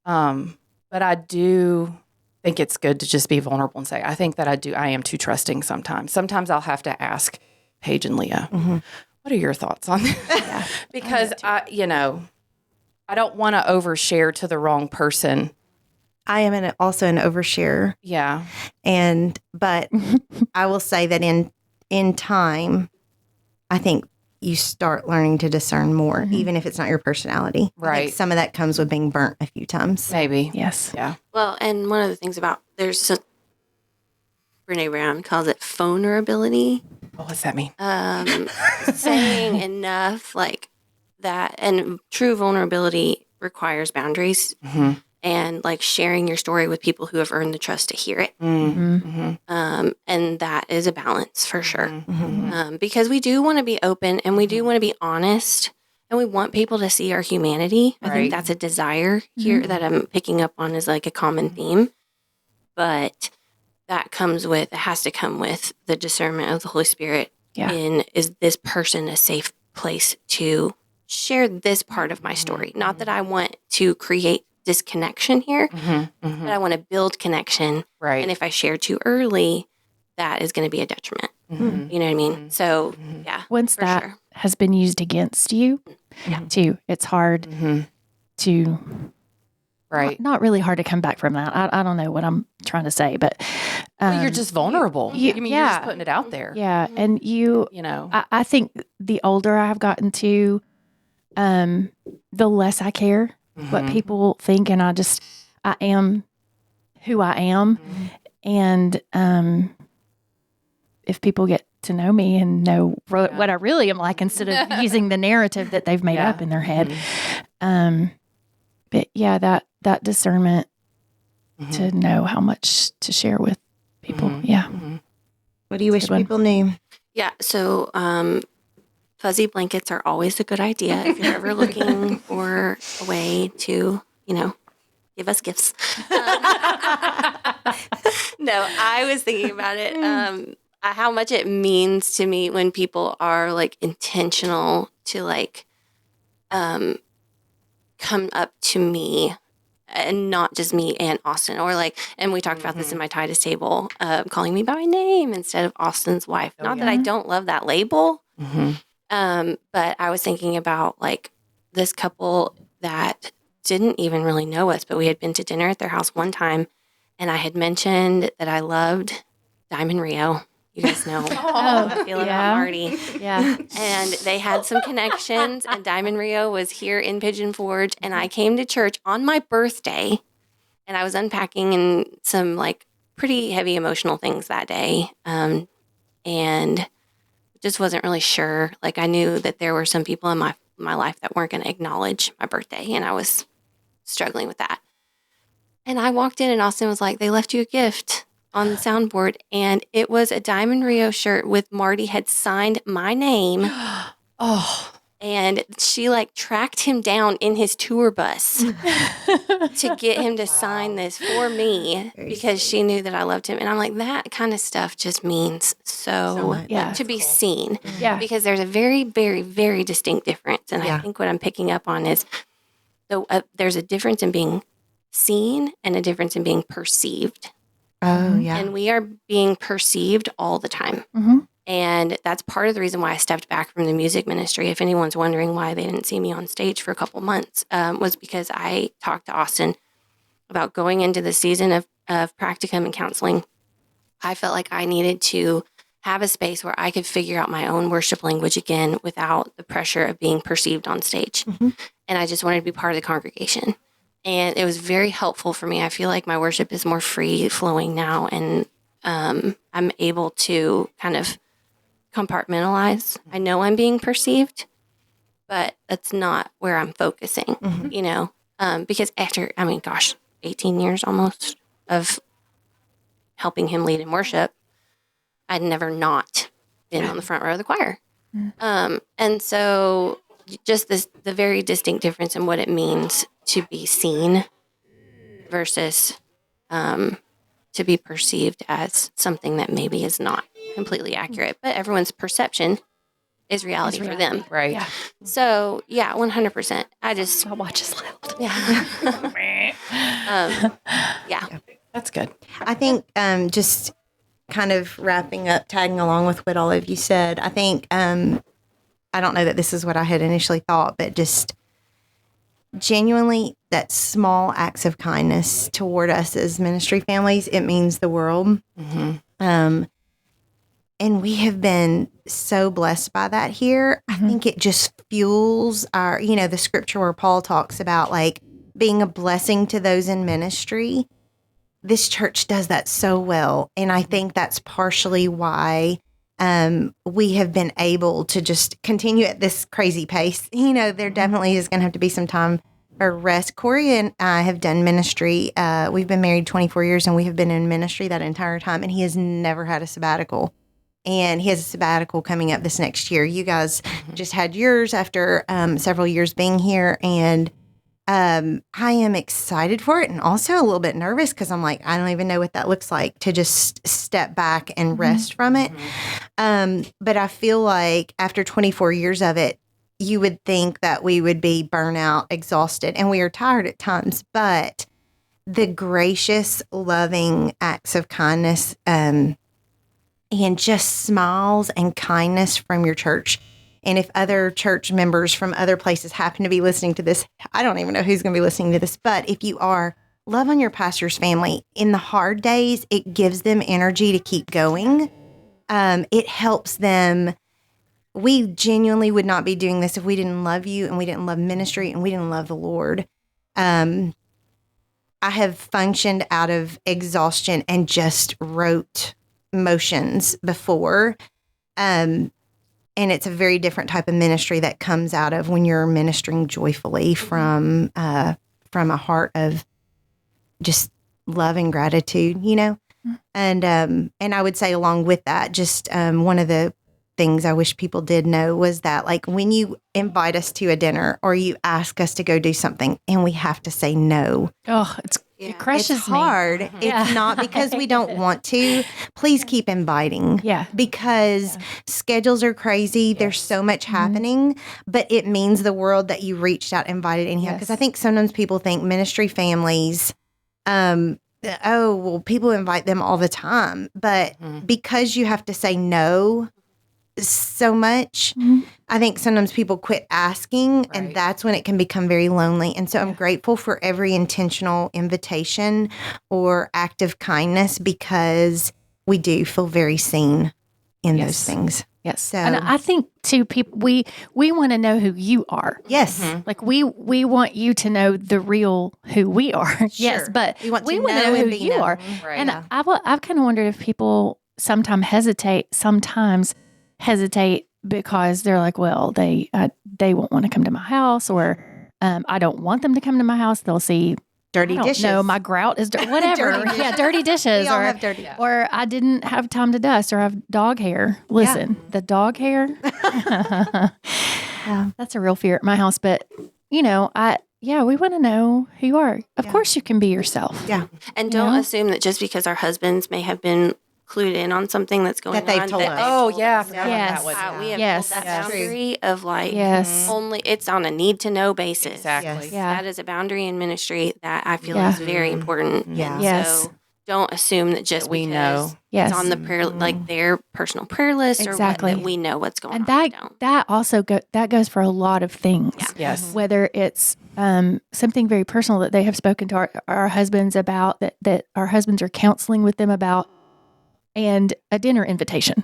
But I do think it's good to just be vulnerable and say, I think that I am too trusting sometimes. Sometimes I'll have to ask Paige and Leah, what are your thoughts on this? Because I don't want to overshare to the wrong person. I am also an oversharer. Yeah. But I will say that in time, I think you start learning to discern more, even if it's not your personality. Right. I think some of that comes with being burnt a few times. Maybe. Yes. Yeah. Well, and one of the things about, Brene Brown calls it vulnerability. What's that mean? Saying enough like that. And true vulnerability requires boundaries. Mm-hmm. And like sharing your story with people who have earned the trust to hear it. Mm-hmm. And that is a balance for sure. Mm-hmm. Because we do want to be open and we do want to be honest and we want people to see our humanity. I think that's a desire here that I'm picking up on as like a common theme. But that it has to come with the discernment of the Holy Spirit. Yeah. Is this person a safe place to share this part of my story? Not that I want to create disconnection here, but I want to build connection. Right. And if I share too early, that is going to be a detriment. Mm-hmm. You know what I mean? So, yeah. Once that has been used against you, too, it's hard to, not really hard to come back from that. I don't know what I'm trying to say, but. You're just vulnerable. You're just putting it out there. Yeah. And I think the older I have gotten to, the less I care what people think, and I am who I am. And if people get to know me and know what I really am like, instead of using the narrative that they've made up in their head. But yeah, that discernment to know how much to share with people. Yeah. What do you wish people knew? Yeah. So, fuzzy blankets are always a good idea if you're ever looking for a way to, give us gifts. No, I was thinking about it. How much it means to me when people are like intentional to like come up to me, and not just me and Austin, or like, and we talked about this in my Titus table, calling me by my name instead of Austin's wife. Not that I don't love that label, but I was thinking about like this couple that didn't even really know us, but we had been to dinner at their house one time, and I had mentioned that I loved Diamond Rio. You guys know how I feel about Marty. Yeah. And they had some connections, and Diamond Rio was here in Pigeon Forge, and I came to church on my birthday, and I was unpacking and some like pretty heavy emotional things that day, and just wasn't really sure. Like, I knew that there were some people in my life that weren't going to acknowledge my birthday, and I was struggling with that. And I walked in, and Austin was like, "They left you a gift on the soundboard," and it was a Diamond Rio shirt with Marty had signed my name. And she like tracked him down in his tour bus to get him to sign this for me, because she knew that I loved him. And I'm like, that kind of stuff just means so much. To be seen. Yeah. Because there's a very, very, very distinct difference. And I think what I'm picking up on is there's a difference in being seen and a difference in being perceived. Oh, yeah. And we are being perceived all the time. And that's part of the reason why I stepped back from the music ministry. If anyone's wondering why they didn't see me on stage for a couple months, was because I talked to Austin about going into the season of practicum and counseling. I felt like I needed to have a space where I could figure out my own worship language again without the pressure of being perceived on stage. And I just wanted to be part of the congregation. And it was very helpful for me. I feel like my worship is more free flowing now, and I'm able to kind of compartmentalize. I know I'm being perceived, but that's not where I'm focusing, because after, 18 years almost of helping him lead in worship, I'd never not been on the front row of the choir. And so just the very distinct difference in what it means to be seen versus to be perceived as something that maybe is not completely accurate, but everyone's perception is reality for them. Right. Yeah. So, 100%. My watch is loud. That's good. I think just kind of wrapping up, tagging along with what all of you said, I think, I don't know that this is what I had initially thought, but just genuinely that small acts of kindness toward us as ministry families, it means the world. And we have been so blessed by that here. I think it just fuels our, the scripture where Paul talks about like being a blessing to those in ministry. This church does that so well. And I think that's partially why we have been able to just continue at this crazy pace. There definitely is going to have to be some time for rest. Corey and I have done ministry. We've been married 24 years, and we have been in ministry that entire time, and he has never had a sabbatical. And he has a sabbatical coming up this next year. You guys just had yours after several years being here, and I am excited for it and also a little bit nervous because I'm like, I don't even know what that looks like to just step back and rest from it. But I feel like after 24 years of it, you would think that we would be burnout, exhausted, and we are tired at times. But the gracious, loving acts of kindness and just smiles and kindness from your church. And if other church members from other places happen to be listening to this, I don't even know who's going to be listening to this, but if you are, love on your pastor's family. In the hard days, it gives them energy to keep going. It helps them we genuinely would not be doing this if we didn't love you and we didn't love ministry and we didn't love the Lord. I have functioned out of exhaustion and just wrote motions before. And it's a very different type of ministry that comes out of when you're ministering joyfully from a heart of just love and gratitude, you know? And I would say along with that, just one of the things I wish people did know was that, like, when you invite us to a dinner or you ask us to go do something and we have to say no. Oh, it crushes it's hard. me. It's not because we don't want to. Please keep inviting. Yeah. Because schedules are crazy. There's so much happening, but it means the world that you reached out, invited anyhow. Because I think sometimes people think ministry families, oh, well, people invite them all the time. But because you have to say no so much, I think sometimes people quit asking, and that's when it can become very lonely. And so I'm grateful for every intentional invitation or act of kindness, because we do feel very seen in those things. Yes. So, and I think too, people, we want to know who you are. Yes. Like we want you to know the real who we are. Yes, but we want to know know who and be you known. are. Right. And I've kind of wondered if people sometimes hesitate because they're like, well, they won't want to come to my house, or I don't want them to come to my house. They'll see Dirty dishes. No, my grout is whatever. Dirty dishes. Yeah, dirty dishes. We all or have dirty. or I didn't have time to dust, or I have dog hair. Listen, the dog hair. That's a real fear at my house. But we want to know who you are. Of course, you can be yourself. Yeah. And don't assume that just because our husbands may have been clued in on something that's going That they've on. told us. Oh, yeah. I forgot about Yes. that one. We have Yes. pulled that Yes. boundary of like, Yes. only it's on a need to know basis. Exactly. Yes. Yeah. That is a boundary in ministry that I feel Yeah. is very important. Yeah. And Yes. so don't assume that just That we because know. Yes. it's on the prayer, like their personal prayer list Exactly. or what, that we know what's going And on. We don't. that also that goes for a lot of things. Yes. Whether it's something very personal that they have spoken to our husbands about, that our husbands are counseling with them about, and a dinner invitation.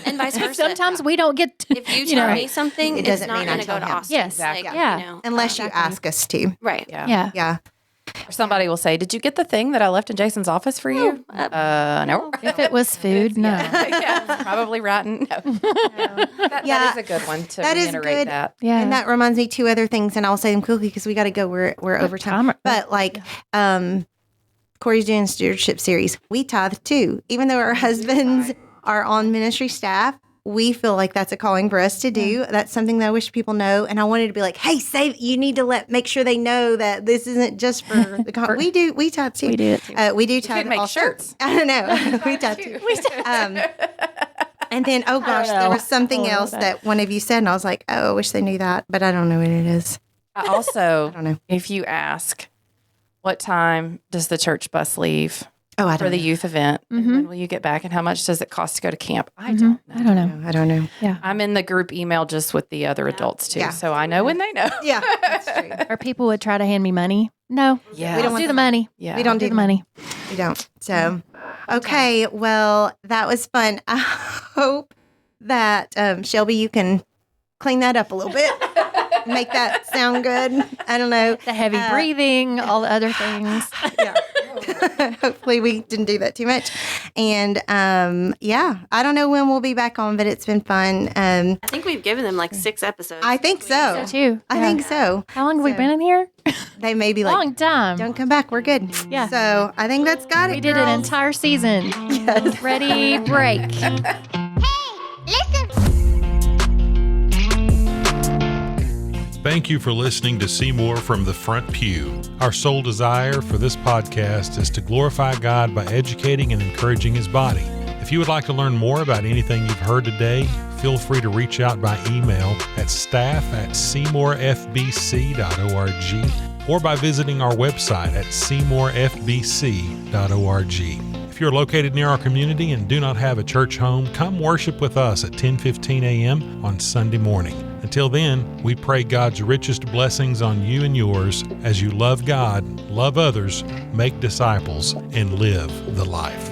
And vice versa. Sometimes we don't get to, if you tell me something, It it's doesn't not mean I going to go tell to him. Austin. Yes. Like, Yeah. Unless you ask us to. Right. Yeah. yeah. Or somebody will say, "Did you get the thing that I left in Jason's office for you?" No. If it was food, no. Yeah, probably rotten. No. That is a good one to That is reiterate good. that. Yeah. And that reminds me two other things, and I'll say them quickly because we got to go. We're over time. But Corey's doing a stewardship series. We tithe too, even though our husbands are on ministry staff. We feel like that's a calling for us to do. That's something that I wish people know. And I wanted to be like, hey, you need to make sure they know that this isn't just for the we tithe too. We do it too. We do tithe. Could make also. shirts. I don't know. We tithe too. And then, oh gosh, there was something else that one of you said, and I was like, oh, I wish they knew that, but I don't know what it is. I also, I don't know. if you ask, what time does the church bus leave Oh, I for don't the know. youth event? And when will you get back? And how much does it cost to go to camp? I don't know. I don't know. I don't know. I'm in the group email just with the other adults too, Yeah. so I know when they know. Yeah, that's true. Or people would try to hand me money. No. Yeah. We don't Do want the money. Yeah. We don't Do the money. We don't. So, okay. Well, that was fun. I hope that Shelby, you can clean that up a little bit, make that sound good. I don't know. The heavy breathing, all the other things. Yeah. Hopefully, we didn't do that too much. And I don't know when we'll be back on, but it's been fun. I think we've given them like 6 episodes. I think so. Too. I think so. How long have we been in here? They may be like, Long time. don't come back. We're good. Yeah. So I think that's got it. We did an girls. entire season. Yes. Ready, break. Thank you for listening to Seymour from the Front Pew. Our sole desire for this podcast is to glorify God by educating and encouraging His body. If you would like to learn more about anything you've heard today, feel free to reach out by email at staff@seymourfbc.org or by visiting our website at seymourfbc.org. If you're located near our community and do not have a church home, come worship with us at 10:15 a.m. on Sunday morning. Until then, we pray God's richest blessings on you and yours as you love God, love others, make disciples, and live the life.